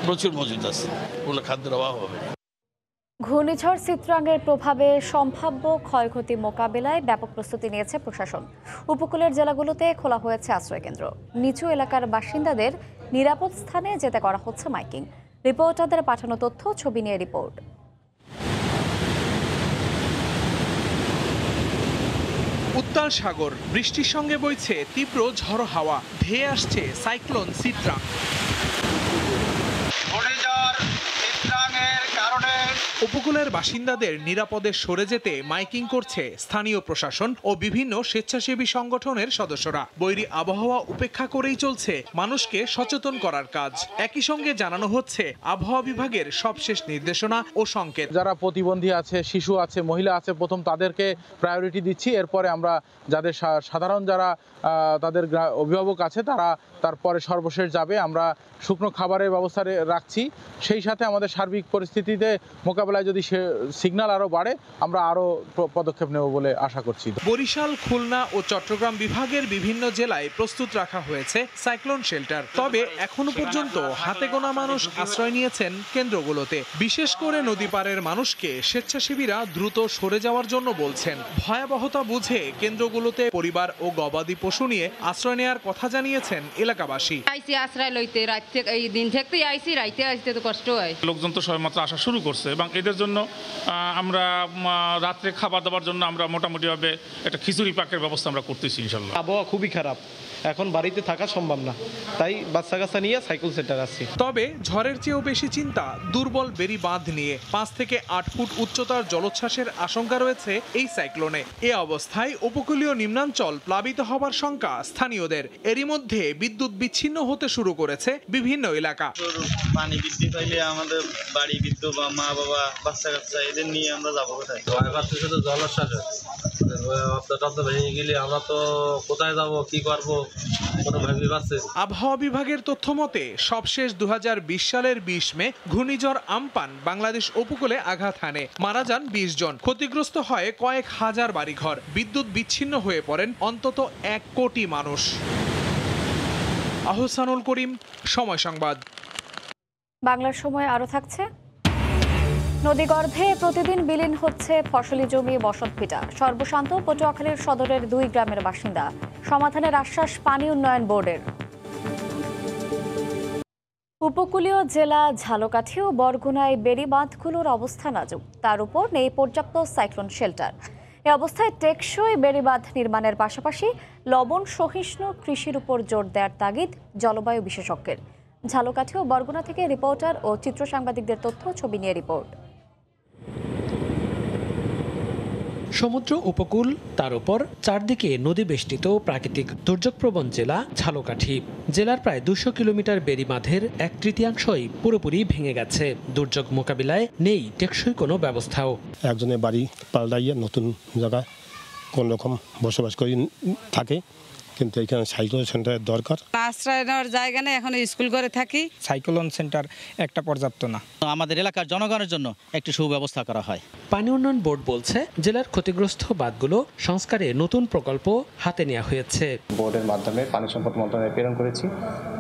প্রচুর মজুদ আছে, কোনো খাদ্যের অভাব হবে না। ঘূর্ণিঝড় চিত্রাঙ্গের প্রভাবে সম্ভাব্য ক্ষয়ক্ষতি মোকাবেলায় ব্যাপক প্রস্তুতি নিয়েছে প্রশাসন। উপকূলের জেলাগুলোতে খোলা হয়েছে আশ্রয়কেন্দ্র। নিচু এলাকার বাসিন্দাদের নিরাপদ স্থানে যেতে করা হচ্ছে মাইকিং। রিপোর্টারদের পাঠানো তথ্য, ছবি নিয়ে রিপোর্ট। উত্তাল সাগর, বৃষ্টির সঙ্গে বইছে তীব্র ঝড়ো হাওয়া, ধেয়ে আসছে সাইক্লোন চিত্রাং। উপকূলের বাসিন্দাদের নিরাপদে সরে যেতে মাইকিং করছে স্থানীয় প্রশাসন ও বিভিন্ন স্বেচ্ছাসেবী সংগঠনের সদস্যরা। বৈরী আবহাওয়া উপেক্ষা করেই চলছে মানুষকে সচেতন করার কাজ। একই সঙ্গে জানানো হচ্ছে আবহাওয়া বিভাগের সবশেষ নির্দেশনা ও সংকেত। যারা প্রতিবন্ধী আছে, শিশু আছে, মহিলা আছে, প্রথম তাদেরকে প্রায়োরিটি দিচ্ছি। এরপরে আমরা যাদের সাধারণ যারা তাদের অভিভাবক আছে তারা তারপরে সর্বশেষ যাবে। আমরা শুকনো খাবারের ব্যবস্থা রাখছি। সেই সাথে আমাদের সার্বিক পরিস্থিতিতে মোকাবেলায় যদি সিগন্যাল আরও বাড়ে আমরা আরও পদক্ষেপ নেব বলে আশা করছি। বরিশাল, খুলনা ও চট্টগ্রাম বিভাগের বিভিন্ন জেলায় প্রস্তুত রাখা হয়েছে সাইক্লোন শেল্টার। তবে এখনো পর্যন্ত হাতে গোনা মানুষ আশ্রয় নিয়েছেন কেন্দ্রগুলোতে। বিশেষ করে নদী পাড়ের মানুষকে স্বেচ্ছাসেবীরা দ্রুত সরে যাওয়ার জন্য বলছেন। ভয়াবহতা বুঝে কেন্দ্রগুলোতে পরিবার ও গবাদি পশু নিয়ে আশ্রয় নেওয়ার কথা জানিয়েছেন এলাকাবাসী। আশ্রয় লইতে রাত থেকে এই দিন থেকেই আইসি, রাইতে আসতে তো কষ্ট হয়। লোকজন তো সবেমাত্র আসা শুরু করছে এবং এদের জন্য আমরা রাত্রে খাবার দাবার জন্য আমরা মোটামুটিভাবে একটা খিচুড়ি পাকের ব্যবস্থা আমরা করতেছি ইনশাল্লাহ। আবহাওয়া খুবই খারাপ, এখন বাড়িতে থাকা সম্ভব না, তাই বাচ্চা কাচ্চা নিয়ে সাইকেল সেন্টার আসছি। তবে ঝড়ের চেয়েও বেশি চিন্তা দুর্বল বেরি বাঁধ নিয়ে। 5 থেকে 8 ফুট উচ্চতার জলোচ্ছ্বাসের আশঙ্কা রয়েছে এই সাইক্লোনে। এ অবস্থায় উপকূলীয় নিম্নাঞ্চল প্লাবিত হবার শঙ্কা স্থানীয়দের। এরই মধ্যে বিদ্যুৎ বিচ্ছিন্ন হতে শুরু করেছে বিভিন্ন এলাকা। পানি বৃদ্ধি পাইলে আমাদের বাড়ি বিদ্যুৎ বা মা বাবা বাচ্চা কাচ্চা এদের নিয়ে আমরা যাবো কোথায়? শুধু জলোচ্ছ্বাস ভেঙে গেলে আমরা তো কোথায় যাবো, কি করবো? আবহাওয়া বিভাগের তথ্য মতে সবশেষ 2020 সালের 20 মে ঘূর্ণিঝড় আম্পান বাংলাদেশ উপকূলে আঘাত হানে। মারা যান 20 জন, ক্ষতিগ্রস্ত হয় কয়েক হাজার বাড়িঘর। বিদ্যুৎ বিচ্ছিন্ন হয়ে পড়েন অন্তত 1 কোটি মানুষ। আহসানুল করিম, সময় সংবাদ। বাংলার সময় আরো থাকছে। নদীগর্ভে প্রতিদিন বিলীন হচ্ছে ফসলি জমি, বসতভিটা। সর্বশান্ত পটুয়াখালীর সদরের 2 গ্রামের বাসিন্দা। সমাধানের আশ্বাস পানি উন্নয়ন বোর্ডের। উপকূলীয় জেলা ঝালকাঠি ও বরগুনায় বেড়ি বাঁধগুলোর অবস্থা নাজুক। তার উপর নেই পর্যাপ্ত সাইক্লোন শেল্টার। এ অবস্থায় টেকসই বেড়িবাঁধ নির্মাণের পাশাপাশি লবণ সহিষ্ণু কৃষির উপর জোর দেওয়ার তাগিদ জলবায়ু বিশেষজ্ঞের। ঝালকাঠি ও বরগুনা থেকে রিপোর্টার ও চিত্র সাংবাদিকদের তথ্য, ছবি নিয়ে রিপোর্ট। সমুদ্র উপকূল, তার উপর চারদিকে নদী বেষ্টিত প্রাকৃতিক দুর্যোগপ্রবণ জেলা ঝালকাঠি। জেলার প্রায় 200 কিলোমিটার বেড়িবাঁধের 1/3 পুরোপুরি ভেঙে গেছে। দুর্যোগ মোকাবিলায় নেই টেকসই কোনো ব্যবস্থাও। একজনের বাড়ি পাল্টাইয়ে নতুন জায়গায় কোন রকম বসবাস করে থাকে, কিন্তু এখানে সাইক্লোন সেন্টারের দরকার। আশ্রয় নেওয়ার জায়গা নেই, এখন স্কুল করে থাকি। সাইক্লোন সেন্টার একটা পর্যাপ্ত না। আমাদের এলাকার জনগণের জন্য একটি সুব্যবস্থা করা হয়। পানি উন্নয়ন বোর্ড বলছে জেলার ক্ষতিগ্রস্ত বাঁধগুলো সংস্কারে নতুন প্রকল্প হাতে নেওয়া হয়েছে। বোর্ডের মাধ্যমে পানি সম্পদ মন্ত্রণালয়ে প্রেরণ করেছি।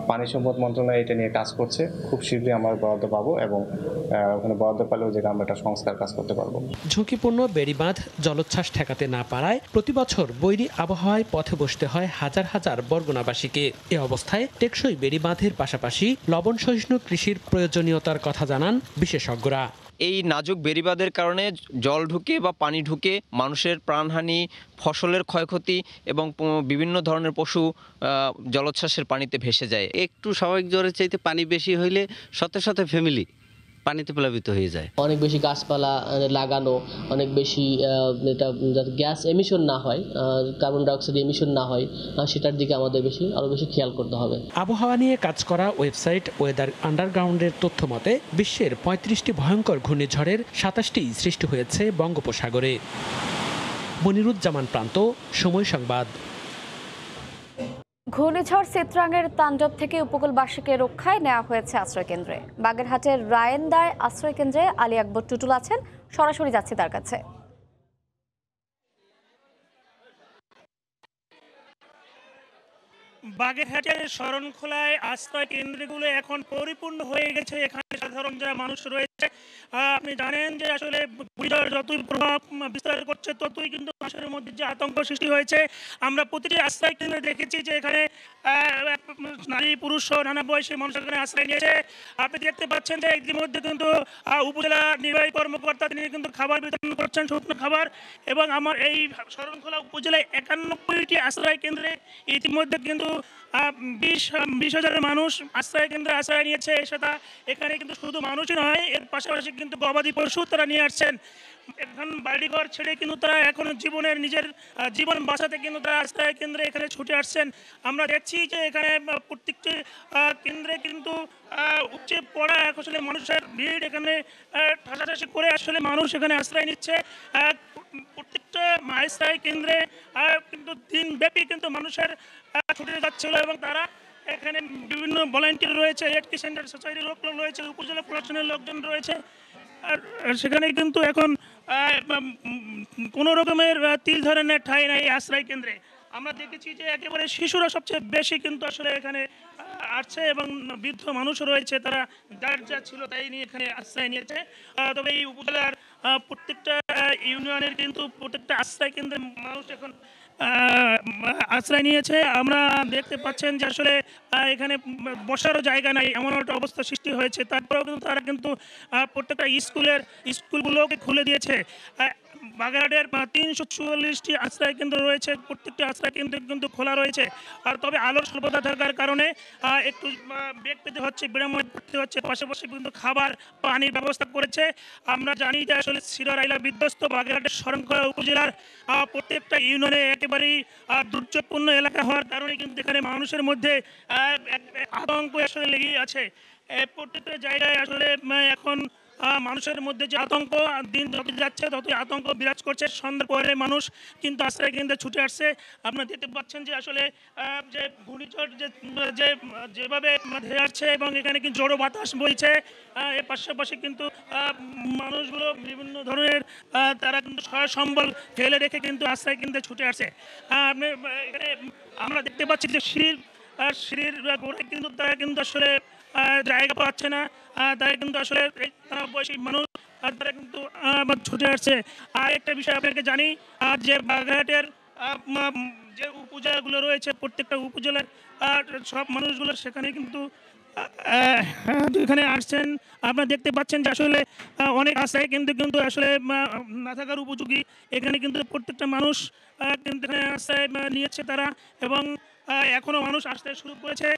পানি সম্পদ মন্ত্রণালয় এটা নিয়ে কাজ করছে। খুব শীঘ্রই আমরা বরাদ্দ পাবো এবং ওখানে বরাদ্দ পেলেও যে আমরা একটা সংস্কার কাজ করতে পারবো। ঝুঁকিপূর্ণ বেড়িবাঁধ জলোচ্ছ্বাস ঠেকাতে না পারায় প্রতি বছর বৈরী আবহাওয়ায় পথে বসতে হয় হাজার হাজার বরগুনাবাসীকে। এ অবস্থায় টেকসই বেড়িবাঁধের পাশাপাশি লবণ সহিষ্ণু কৃষির প্রয়োজনীয়তার কথা জানান বিশেষজ্ঞরা। এই নাজুক বেড়িবাঁধের কারণে জল ঢুকে বা পানি ঢুকে মানুষের প্রাণহানি, ফসলের ক্ষয়ক্ষতি এবং বিভিন্ন ধরনের পশু জলোচ্ছ্বাসের পানিতে ভেসে যায়। একটু স্বাভাবিক জ্বরের চাইতে পানি বেশি হইলে সাথে সাথে ফ্যামিলি পানিতে প্লাবিত হয়ে যায়। অনেক বেশি গাছপালা লাগানো, অনেক বেশি এটা যাতে গ্যাস এমিশন না হয়, কার্বন ডাইঅক্সাইড এমিশন না হয়, সেটার দিকে আমাদের আরও বেশি খেয়াল করতে হবে। আবহাওয়া নিয়ে কাজ করা ওয়েবসাইট ওয়েদার আন্ডারগ্রাউন্ডের তথ্য মতে বিশ্বের ৩৫টি ভয়ঙ্কর ঘূর্ণিঝড়ের ২৭টি সৃষ্টি হয়েছে বঙ্গোপসাগরে। মনিরুজ্জামান প্রান্ত, সময় সংবাদ। ঘূর্ণিঝড় চিত্রাঙ্গের তাণ্ডব থেকে উপকূলবাসীকে রক্ষায় নেওয়া হয়েছে আশ্রয়কেন্দ্রে। বাগেরহাটের রায়েন্দায় আশ্রয়কেন্দ্রে আলী আকবর টুটুল আছেন, সরাসরি যাচ্ছি তার কাছে। বাগেরহাটের শরণখোলায় আশ্রয় কেন্দ্রগুলো এখন পরিপূর্ণ হয়ে গেছে। এখানে সাধারণ যারা মানুষ রয়েছে, আপনি জানেন যে আসলে ঘূর্ণিঝড় যতই প্রভাব বিস্তার করছে ততই কিন্তু মানুষের মধ্যে যে আতঙ্ক সৃষ্টি হয়েছে। আমরা প্রতিটি আশ্রয় কেন্দ্রে দেখেছি যে এখানে নারী পুরুষ সহ নানা বয়সী মানুষ এখানে আশ্রয় নিয়েছে। আপনি দেখতে পাচ্ছেন যে ইতিমধ্যে কিন্তু উপজেলা নির্বাহী কর্মকর্তা তিনি কিন্তু খাবার বিতরণ করছেন, শুকনো খাবার। এবং আমার এই শরণখোলা উপজেলায় 91টি আশ্রয় কেন্দ্রে ইতিমধ্যে কিন্তু 20,000 মানুষ আশ্রয় কেন্দ্রে আশ্রয় নিয়েছে। সেটা এখানে কিন্তু শুধু মানুষই নয়, এর পাশাপাশি কিন্তু গবাদি পশু তারা নিয়ে আসছেন। এখন বাড়িঘর ছেড়ে কিন্তু তারা এখন নিজের জীবন বাঁচাতে কিন্তু তারা আশ্রয় কেন্দ্রে এখানে ছুটে আসছেন। আমরা দেখছি যে এখানে প্রত্যেকটি কেন্দ্রে কিন্তু উপচে পড়া আসলে মানুষের ভিড়, এখানে ঠাসাঠাসি করে আসলে মানুষ এখানে আশ্রয় নিচ্ছে। প্রত্যেকটা আশ্রয় কেন্দ্রে কিন্তু দিনব্যাপী কিন্তু মানুষের ছুটে যাচ্ছিল এবং তারা এখানে বিভিন্ন ভলান্টিয়ার রয়েছে, এডকি সেন্টার সোসাইটির লোক রয়েছে, উপজেলা প্রশাসনের লোকজন রয়েছে। আর সেখানে কিন্তু এখন কোনো রকমের তিল ধরনের ঠাঁই নাই আশ্রয় কেন্দ্রে। আমরা দেখেছি যে একেবারে শিশুরা সবচেয়ে বেশি কিন্তু আসলে এখানে আসছে এবং বৃদ্ধ মানুষও রয়েছে, তারা যার যা ছিল তাই নিয়ে এখানে আশ্রয় নিয়েছে। তবে এই উপজেলার প্রত্যেকটা ইউনিয়নের কিন্তু প্রত্যেকটা আশ্রয় কেন্দ্রে মানুষ এখন আশ্রয় নিয়েছে। আমরা দেখতে পাচ্ছেন যে আসলে এখানে বসারও জায়গা নাই, এমন একটা অবস্থা সৃষ্টি হয়েছে। তারপরেও কিন্তু তারা কিন্তু প্রত্যেকটা স্কুলগুলোকে খুলে দিয়েছে। বাগেরহাটের 344টি আশ্রয় কেন্দ্র রয়েছে, প্রত্যেকটি আশ্রয় কেন্দ্র কিন্তু খোলা রয়েছে। আর তবে আলোর স্বল্পতা থাকার কারণে একটু বেগ পেতে হচ্ছে, বিড়ম্বনা করতে হচ্ছে। পাশাপাশি কিন্তু খাবার পানির ব্যবস্থা করেছে। আমরা জানি যে আসলে সিরারাইলা বিধ্বস্ত বাগেরহাটের শরণখোলা উপজেলার প্রত্যেকটা ইউনিয়নে একেবারেই দুর্যোগপূর্ণ এলাকা হওয়ার কারণে কিন্তু এখানে মানুষের মধ্যে আতঙ্ক আসলে লেগেই আছে। প্রত্যেকটা জায়গায় আসলে এখন মানুষের মধ্যে যে আতঙ্ক দিন যত যাচ্ছে ততই আতঙ্ক বিরাজ করছে। সন্ধ্যার পরে মানুষ কিন্তু আশ্রয় কেন্দ্রে ছুটে আসছে। আপনারা দেখতে পাচ্ছেন যে আসলে যে ঘূর্ণিঝড় যেভাবে ধেয়ে আসছে এবং এখানে কিন্তু জোড়ো বাতাস বইছে, এর পাশাপাশি কিন্তু মানুষগুলো বিভিন্ন ধরনের তারা কিন্তু সম্বল ফেলে রেখে কিন্তু আশ্রয় কেন্দ্রে ছুটে আসছে। এখানে আমরা দেখতে পাচ্ছি যে সিঁড়ির গোড়ায় কিন্তু তারা কিন্তু আসলে জায়গা পাচ্ছে না, তারা কিন্তু আসলে বয়সী মানুষ তারা কিন্তু ছুটে আসছে। আর একটা বিষয় আপনাকে জানি, যে বাগেরহাটের যে উপজেলাগুলো রয়েছে প্রত্যেকটা উপজেলার সব মানুষগুলো সেখানে কিন্তু এখানে আসছেন। আপনারা দেখতে পাচ্ছেন যে আসলে অনেক আশ্রয় কিন্তু আসলে না থাকার উপযোগী। এখানে কিন্তু প্রত্যেকটা মানুষ কিন্তু এখানে আশ্রয় নিয়েছে তারা, এবং এখনও মানুষ আসতে শুরু করেছে।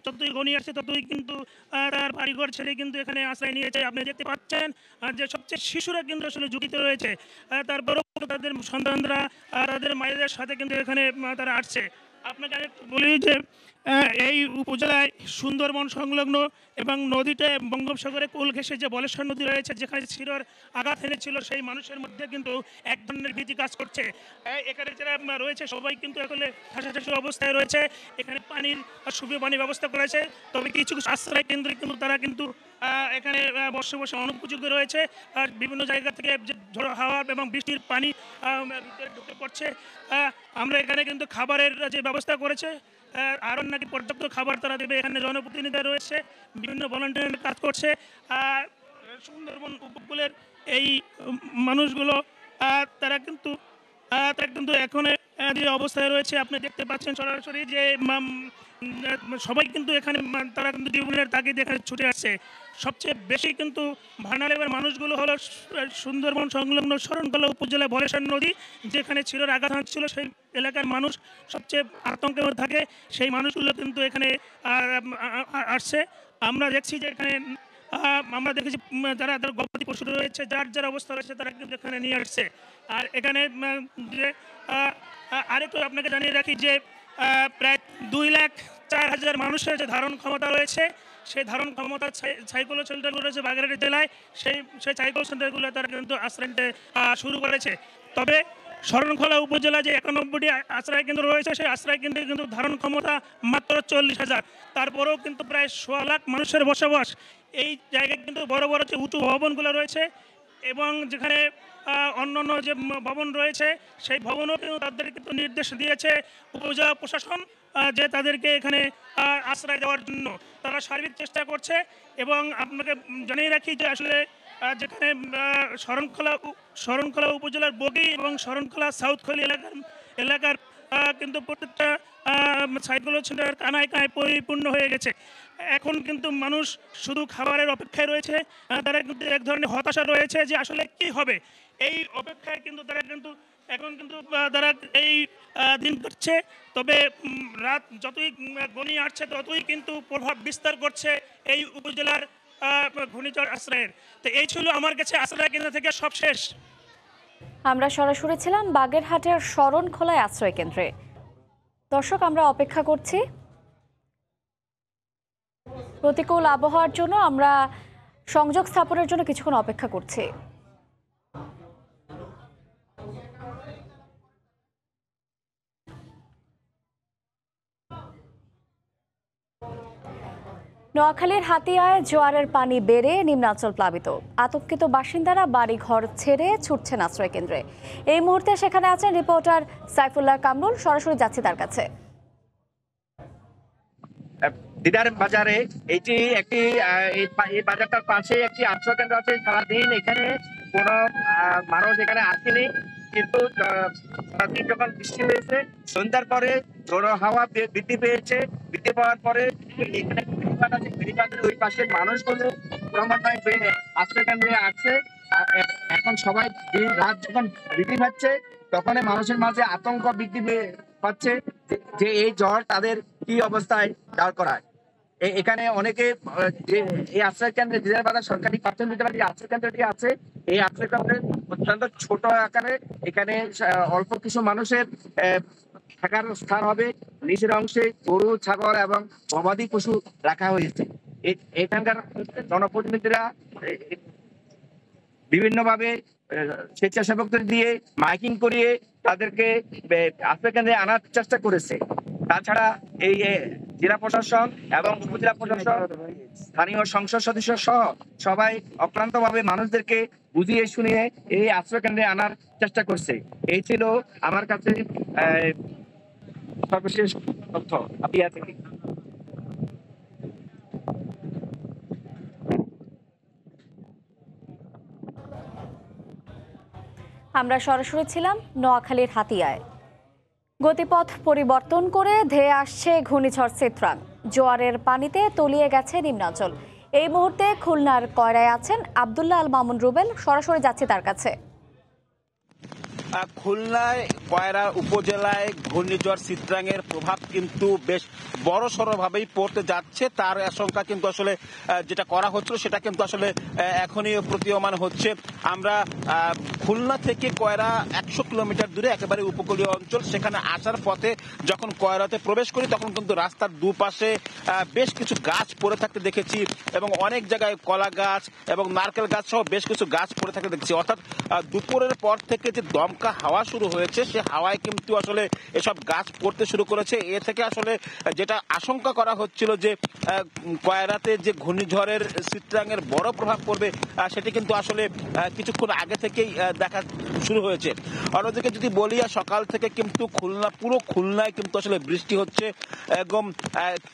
যতই ঘনিয়ে আসছে ততই কিন্তু তার বাড়িঘর ছেড়ে কিন্তু এখানে আশ্রয় নিয়েছে। আপনি দেখতে পাচ্ছেন যে সবচেয়ে শিশুরা কিন্তু আসলে ঝুঁকিতে রয়েছে, তারপরেও তাদের সন্তানরা তাদের মায়েদের সাথে কিন্তু এখানে তারা আসছে। আপনাকে বলি যে এই উপজেলায় সুন্দরবন সংলগ্ন এবং নদীতে বঙ্গোপসাগরে কুল ঘেঁষে যে বলেশ্বর নদী রয়েছে, যেখানে শিরোর আঘাত এনেছিল, সেই মানুষের মধ্যে কিন্তু এক ধরনের ভীতি কাজ করছে। এখানে যারা রয়েছে সবাই কিন্তু আসলে ঠাসাঠাসি অবস্থায় রয়েছে। এখানে পানির সুপেয় পানির ব্যবস্থা করেছে, তবে কিছু কিছু আশ্রয় কেন্দ্রে কিন্তু তারা কিন্তু এখানে বসে বসে অনুপযোগী রয়েছে। আর বিভিন্ন জায়গা থেকে ঝড়ো হাওয়া এবং বৃষ্টির পানি ভিতরে ঢুকে পড়ছে। আমরা এখানে কিন্তু খাবারের যে ব্যবস্থা করেছে, আরও নাকি পর্যাপ্ত খাবার তারা দেবে। এখানে জনপ্রতিনিধিরা রয়েছে, বিভিন্ন ভলান্টিয়ার কাজ করছে। সুন্দরবন উপকূলের এই মানুষগুলো তারা কিন্তু এখন যে অবস্থায় রয়েছে আপনি দেখতে পাচ্ছেন সরাসরি যে সবাই কিন্তু এখানে তারা কিন্তু জীবনের তাগিদে এখানে ছুটে আসছে। সবচেয়ে বেশি কিন্তু ভার্নারেবল মানুষগুলো হলো সুন্দরবন সংলগ্ন শরণখোলা উপজেলা বলেশ্বর নদী, যেখানে শিরোর আঘাত ছিল, সেই এলাকার মানুষ সবচেয়ে আতঙ্কের মধ্যে থাকে। সেই মানুষগুলো কিন্তু এখানে আসছে। আমরা দেখছি যে এখানে আমরা দেখেছি যারা গবাদি পশু রয়েছে, যার অবস্থা রয়েছে তারা কিন্তু এখানে নিয়ে আসছে। আর এখানে যে আরেকটু আপনাকে জানিয়ে রাখি যে প্রায় 2,04,000 মানুষের যে ধারণ ক্ষমতা রয়েছে, সেই ধারণ ক্ষমতা সাইক্লোন শেল্টারগুলো রয়েছে বাগেরহাট জেলায়, সেই সাইক্লোন শেল্টারগুলো তারা কিন্তু আশ্রয় নিতে শুরু করেছে। তবে শরণখোলা উপজেলা যে 91টি আশ্রয় কেন্দ্র রয়েছে, সেই আশ্রয় কেন্দ্রে কিন্তু ধারণ ক্ষমতা মাত্র 40,000। তারপরেও কিন্তু প্রায় 1.25 লাখ মানুষের বসবাস। এই জায়গায় কিন্তু বড় বড় যে উঁচু ভবনগুলো রয়েছে এবং যেখানে অন্যান্য যে ভবন রয়েছে, সেই ভবনও কিন্তু তাদের কিন্তু নির্দেশ দিয়েছে উপজেলা প্রশাসন যে তাদেরকে এখানে আশ্রয় দেওয়ার জন্য তারা সার্বিক চেষ্টা করছে। এবং আপনাকে জানিয়ে রাখি যে আসলে যেখানে শরণখোলা উপজেলার বগি এবং শরণখোলা সাউথখলি এলাকার কিন্তু প্রত্যেকটা সাইক্লোন শেল্টার কানায় কানায় পরিপূর্ণ হয়ে গেছে। এখন কিন্তু মানুষ শুধু খাবারের অপেক্ষায় রয়েছে, তারা কিন্তু এক ধরনের হতাশা রয়েছে যে আসলে কি হবে এই অপেক্ষায় কিন্তু তারা কিন্তু এখন কিন্তু তারা এই দিন কাটছে। তবে রাত যতই গণিয়ে আসছে ততই কিন্তু প্রভাব বিস্তার করছে এই উপজেলার ঘূর্ণিঝড় আশ্রয়ের। তো এই ছিল আমার কাছে আশ্রয় কেন্দ্র থেকে সব শেষ। আমরা সরাসরি ছিলাম বাগেরহাটের শরণখোলায় আশ্রয় কেন্দ্রে। দর্শক, আমরা অপেক্ষা করছি প্রতিকূল আবহাওয়ার জন্য, আমরা সংযোগ স্থাপনের জন্য কিছুক্ষণ অপেক্ষা করছি। নোয়াখালীর হাতিয়ায় জোয়ারের পানি বেড়ে নিম্নাঞ্চল প্লাবিত, আতঙ্কিত বাসিন্দারা বাড়িঘর ছেড়ে ছুটছেন আশ্রয় কেন্দ্রে। এই মুহূর্তে সেখানে আছেন রিপোর্টার সাইফুল্লাহ কামরুল, সরাসরি যাচ্ছি তার কাছে। দিদার বাজারে এটি একটি এই বাজারটার পাশে একটি আশ্রয় কেন্দ্র আছে। সারাদিন এখানে কোনো মানুষ এখানে আসেনি, কিন্তু সারাদিন যখন বৃষ্টি হয়েছে সন্ধ্যার পরে ঝোড়ো হাওয়া বৃদ্ধি পেয়েছে। বৃদ্ধি পাওয়ার পরে এখানে ফেরিঘাট আছে, ফেরিঘাটের ওই পাশের মানুষগুলো ক্রমান্বয়ে আশ্রয় কেন্দ্রে আসছে। এখন সবাই দিন রাত যখন বৃদ্ধি পাচ্ছে তখন মানুষের মাঝে আতঙ্ক বৃদ্ধি পাচ্ছে যে এই ঝড় তাদের কি অবস্থায় দাঁড় করায়। এখানে অনেকে এই আশ্রয় কেন্দ্রে দিদার বাজার সরকারি প্রাথমিক বিদ্যালয় যে আশ্রয় কেন্দ্রটি আছে, এই আশ্রয় কেন্দ্রে অত্যন্ত ছোট আকারে এখানে অল্প কিছু মানুষের থাকার স্থান হবে। নিচের অংশে গরু, ছাগল এবং গবাদি পশু রাখা হয়েছে। এখানকার জনপ্রতিনিধিরা বিভিন্নভাবে স্বেচ্ছাসেবকদের দিয়ে মাইকিং করিয়ে তাদেরকে আশ্রয় কেন্দ্রে আনার চেষ্টা করেছে। তাছাড়া এই জেলা প্রশাসন এবং উপজেলা প্রশাসন, স্থানীয় সংসদ সদস্য সহ সবাই অক্লান্তভাবে মানুষদেরকে বুঝিয়ে শুনিয়ে এই আশ্রয় কেন্দ্রে আনার চেষ্টা করছে। এই ছিল আমার কাছে সর্বশেষ তথ্য। থেকে আমরা সরাসরি ছিলাম নোয়াখালীর হাতিয়ায়। গতিপথ পরিবর্তন করে ধেয়ে আসছে ঘূর্ণিঝড় চিত্রাং, জোয়ারের পানিতে তলিয়ে গেছে নিম্নাঞ্চল। এই মুহূর্তে খুলনার কয়রায় আছেন আব্দুল্লাহ আল মামুন রুবেল, সরাসরি যাচ্ছি তার কাছে। খুলনায় কয়রা উপজেলায় ঘূর্ণিঝড় চিত্রাংয়ের প্রভাব কিন্তু বেশ বড় সড়ভাবেই পড়তে যাচ্ছে। তার আশঙ্কা কিন্তু আসলে যেটা করা হচ্ছিল সেটা কিন্তু আসলে এখনই প্রতীয়মান হচ্ছে। আমরা খুলনা থেকে কয়রা 100 কিলোমিটার দূরে একেবারে উপকূলীয় অঞ্চল, সেখানে আসার পথে যখন কয়রাতে প্রবেশ করি তখন কিন্তু রাস্তার দুপাশে বেশ কিছু গাছ পড়ে থাকতে দেখেছি এবং অনেক জায়গায় কলা গাছ এবং নারকেল গাছ সহ বেশ কিছু গাছ পড়ে থাকতে দেখছি। অর্থাৎ দুপুরের পর থেকে যে দমকা হাওয়া শুরু হয়েছে, সে হাওয়ায় কিন্তু আসলে এসব গাছ পড়তে শুরু করেছে। এ থেকে আসলে যেটা আশঙ্কা করা হচ্ছিল যে কয়রাতে যে ঘূর্ণিঝড়ের চিত্রাংয়ের বড় প্রভাব পড়বে, সেটি কিন্তু আসলে কিছুক্ষণ আগে থেকেই দেখা শুরু হয়েছে। অন্যদিকে যদি বলি, সকাল থেকে কিন্তু পুরো খুলনায় কিন্তু আসলে বৃষ্টি হচ্ছে এবং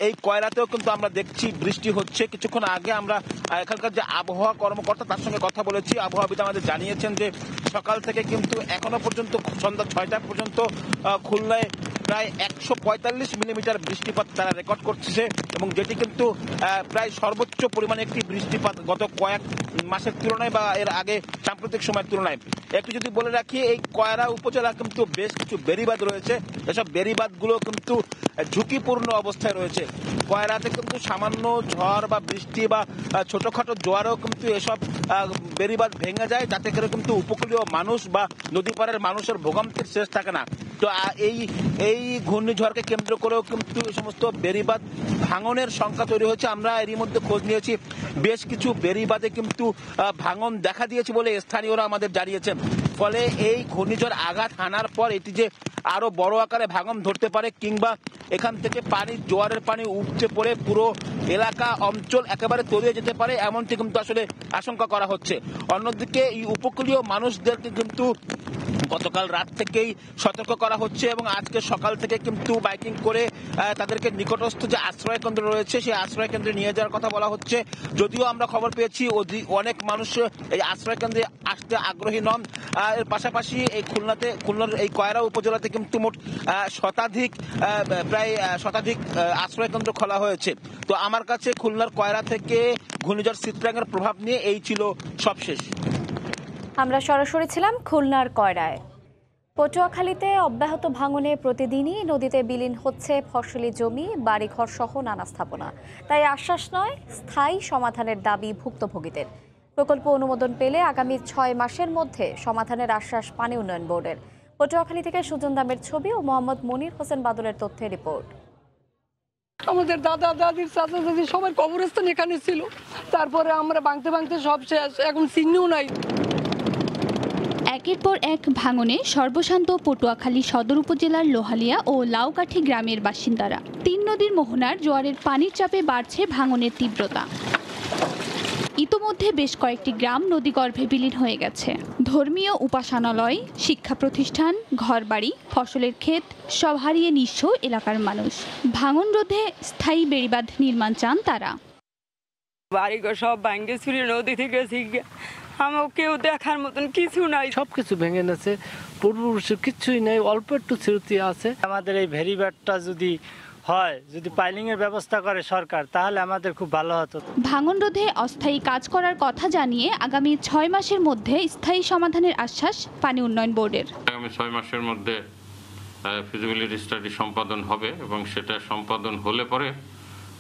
এই কয়রাতেও কিন্তু আমরা দেখছি বৃষ্টি হচ্ছে। কিছুক্ষণ আগে আমরা এখানকার যে আবহাওয়া কর্মকর্তা তার সঙ্গে কথা বলেছি। আবহাওয়াবিদ আমাদের জানিয়েছেন যে সকাল থেকে কিন্তু এখনো পর্যন্ত সন্ধ্যা 6টা পর্যন্ত খুলনায় প্রায় 145 মিলিমিটার বৃষ্টিপাত তারা রেকর্ড করছে এবং যেটি কিন্তু প্রায় সর্বোচ্চ পরিমাণে একটি বৃষ্টিপাত গত কয়েক মাসের তুলনায় বা এর আগে সাম্প্রতিক সময়ের তুলনায়। একটু যদি বলে রাখি, এই কয়রা উপজেলা কিন্তু বেশ কিছু বেড়িবাঁধ রয়েছে, এসব বেড়িবাঁধগুলো কিন্তু ঝুঁকিপূর্ণ অবস্থায় রয়েছে। কয়রাতে কিন্তু সামান্য ঝড় বা বৃষ্টি বা ছোটখাটো জোয়ারেও কিন্তু এসব বেড়িবাঁধ ভেঙে যায়, যাতে করে কিন্তু উপকূলীয় মানুষ বা নদী পাড়ের মানুষের ভোগান্তির শেষ থাকে না। তো এই ঘূর্ণিঝড়কে কেন্দ্র করেও কিন্তু এই সমস্ত বেড়িবাঁধ ভাঙনের সংখ্যা তৈরি হয়েছে। আমরা এরই মধ্যে খোঁজ নিয়েছি, বেশ কিছু বেড়িবাঁধে কিন্তু ভাঙন দেখা দিয়েছে বলে স্থানীয়রা আমাদের জানিয়েছেন। ফলে এই ঘূর্ণিঝড় আঘাত হানার পর এটি যে আরো বড় আকারে ভাঙন ধরতে পারে কিংবা এখান থেকে জোয়ারের পানি উপচে পড়ে পুরো এলাকা অঞ্চল একেবারে তলিয়ে যেতে পারে, এমনটি কিন্তু আসলে আশঙ্কা করা হচ্ছে। অন্যদিকে এই উপকূলীয় মানুষদেরকে কিন্তু গতকাল রাত থেকেই সতর্ক করা হচ্ছে এবং আজকে সকাল থেকে কিন্তু বাইকিং করে তাদেরকে নিকটস্থ যে আশ্রয় কেন্দ্র রয়েছে সেই আশ্রয় কেন্দ্রে নিয়ে যাওয়ার কথা বলা হচ্ছে। যদিও আমরা খবর পেয়েছি অনেক মানুষ এই আশ্রয় কেন্দ্রে আসতে আগ্রহী নন। এর পাশাপাশি এই খুলনার এই কয়রা উপজেলাতে কিন্তু মোট প্রায় শতাধিক আশ্রয় কেন্দ্র খোলা হয়েছে। তো আমার কাছে খুলনার কয়রা থেকে ঘূর্ণিঝড় চিত্রাঙ্গের প্রভাব নিয়ে এই ছিল সবশেষ। আমরা সরাসরি ছিলাম খুলনার কয়রায়। পটুয়াখালীতে অব্যাহত ভাঙনে প্রতিদিনই নদীতে বিলীন হচ্ছে ফসলি জমি, বাড়িঘর সহ নানা স্থাপনা। তাই আশ্বাস নয়, স্থায়ী সমাধানের দাবি ভুক্তভোগীদের। প্রকল্প অনুমোদন পেলে আগামী 6 মাসের মধ্যে সমাধানের আশ্বাস পানি উন্নয়ন বোর্ডের। পটুয়াখালী থেকে সুজন দামের ছবি ও মোহাম্মদ মনির হোসেন বাদলের তথ্যের রিপোর্ট। আমাদের দাদা দাদির চাচা চাচি সবার কবরস্থান এখানে ছিল, তারপরে আমরা ভাঙতে ভাঙতে সব শেষ, এখন চিহ্নও নাই। একের পর এক ভাঙনে সর্বশান্ত পটুয়াখালী সদর উপজেলার লোহালিয়া ও লাউকাঠি গ্রামের বাসিন্দারা। 3 নদীর মোহনার জোয়ারের পানির চাপে বাড়ছে ভাঙনের তীব্রতা। ইতোমধ্যে বেশ কয়েকটি গ্রাম নদীগর্ভে বিলীন হয়ে গেছে। ধর্মীয় উপাসনালয়, শিক্ষা প্রতিষ্ঠান, ঘরবাড়ি, ফসলের ক্ষেত সব হারিয়ে নিঃস্ব এলাকার মানুষ। ভাঙন রোধে স্থায়ী বেড়িবাঁধ নির্মাণ চান তারা। বাড়িঘর সব ভাঙে চুরি, নদী থেকে আমার কেউ দেখার মতন কিছু নাই, সবকিছু ভেঙে গেছে, পূর্বপুরুষের কিছুই নেই, অল্প একটু স্মৃতি আছে। আমাদের এই ভেরিবাঁধটা যদি হয়, যদি পাইলিং এর ব্যবস্থা করে সরকার, তাহলে আমাদের খুব ভালো হতো। ভাঙন রোধে অস্থায়ী কাজ করার কথা জানিয়ে আগামী 6 মাসের মধ্যে স্থায়ী সমাধানের আশ্বাস পানি উন্নয়ন বোর্ডের। আগামী 6 মাসের মধ্যে ফিজিবিলিটি স্টাডি সম্পাদন হবে এবং সেটা সম্পাদন হলে পরে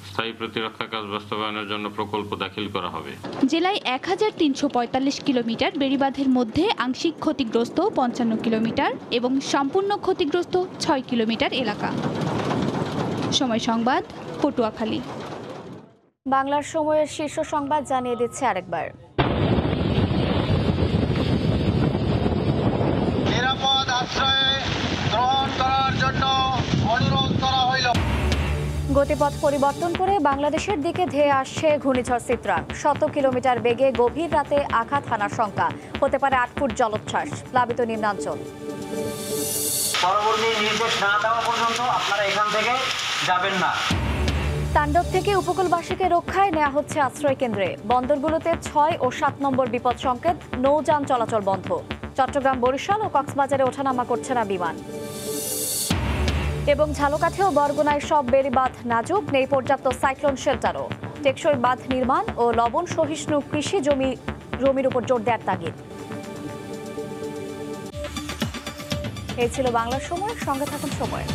স্থায়ী প্রতিরক্ষা কাজ বাস্তবায়নের জন্য প্রকল্প দাখিল করা হবে। জেলায় 1345 কিলোমিটার বেড়িবাঁধের মধ্যে আংশিক ক্ষতিগ্রস্ত 55 কিলোমিটার এবং সম্পূর্ণ ক্ষতিগ্রস্ত 6 কিলোমিটার এলাকা। সময় সংবাদ, পটুয়াখালী। বাংলার সময়ের শীর্ষ সংবাদ জানিয়ে দিচ্ছে আরেকবার। নিরাপদ আশ্রয় গ্রহণ করার জন্য অনুরোধ করা হইল। গতিপথ পরিবর্তন করে বাংলাদেশের দিকে ধেয়ে আসছে ঘূর্ণিঝড় চিত্রাং। 100 কিলোমিটার বেগে গভীর রাতে আঘাত হানার শঙ্কা, হতে পারে 8 ফুট জলোচ্ছ্বাস, প্লাবিত নিম্নাঞ্চল। পরবর্তী নির্দেশ না দেওয়া পর্যন্ত আপনারা এখান থেকে যাবেন না। তাণ্ডব থেকে উপকূলবাসীকে রক্ষায় নেওয়া হচ্ছে আশ্রয় কেন্দ্রে। বন্দরগুলোতে 6 ও 7 নম্বর বিপদ সংকেত, নৌযান চলাচল বন্ধ। চট্টগ্রাম, বরিশাল ও কক্সবাজারে ওঠানামা করছে না বিমান। এবং ঝালকাঠি ও বরগুনায় সব বেড়িবাঁধ নাজুক, নেই পর্যাপ্ত সাইক্লোন শেল্টারও। টেকসই বাঁধ নির্মাণ ও লবণ সহিষ্ণু কৃষি জমির উপর জোর দেওয়ার তাগিদ। এই ছিল বাংলার সময়, সঙ্গে থাকুন সময়।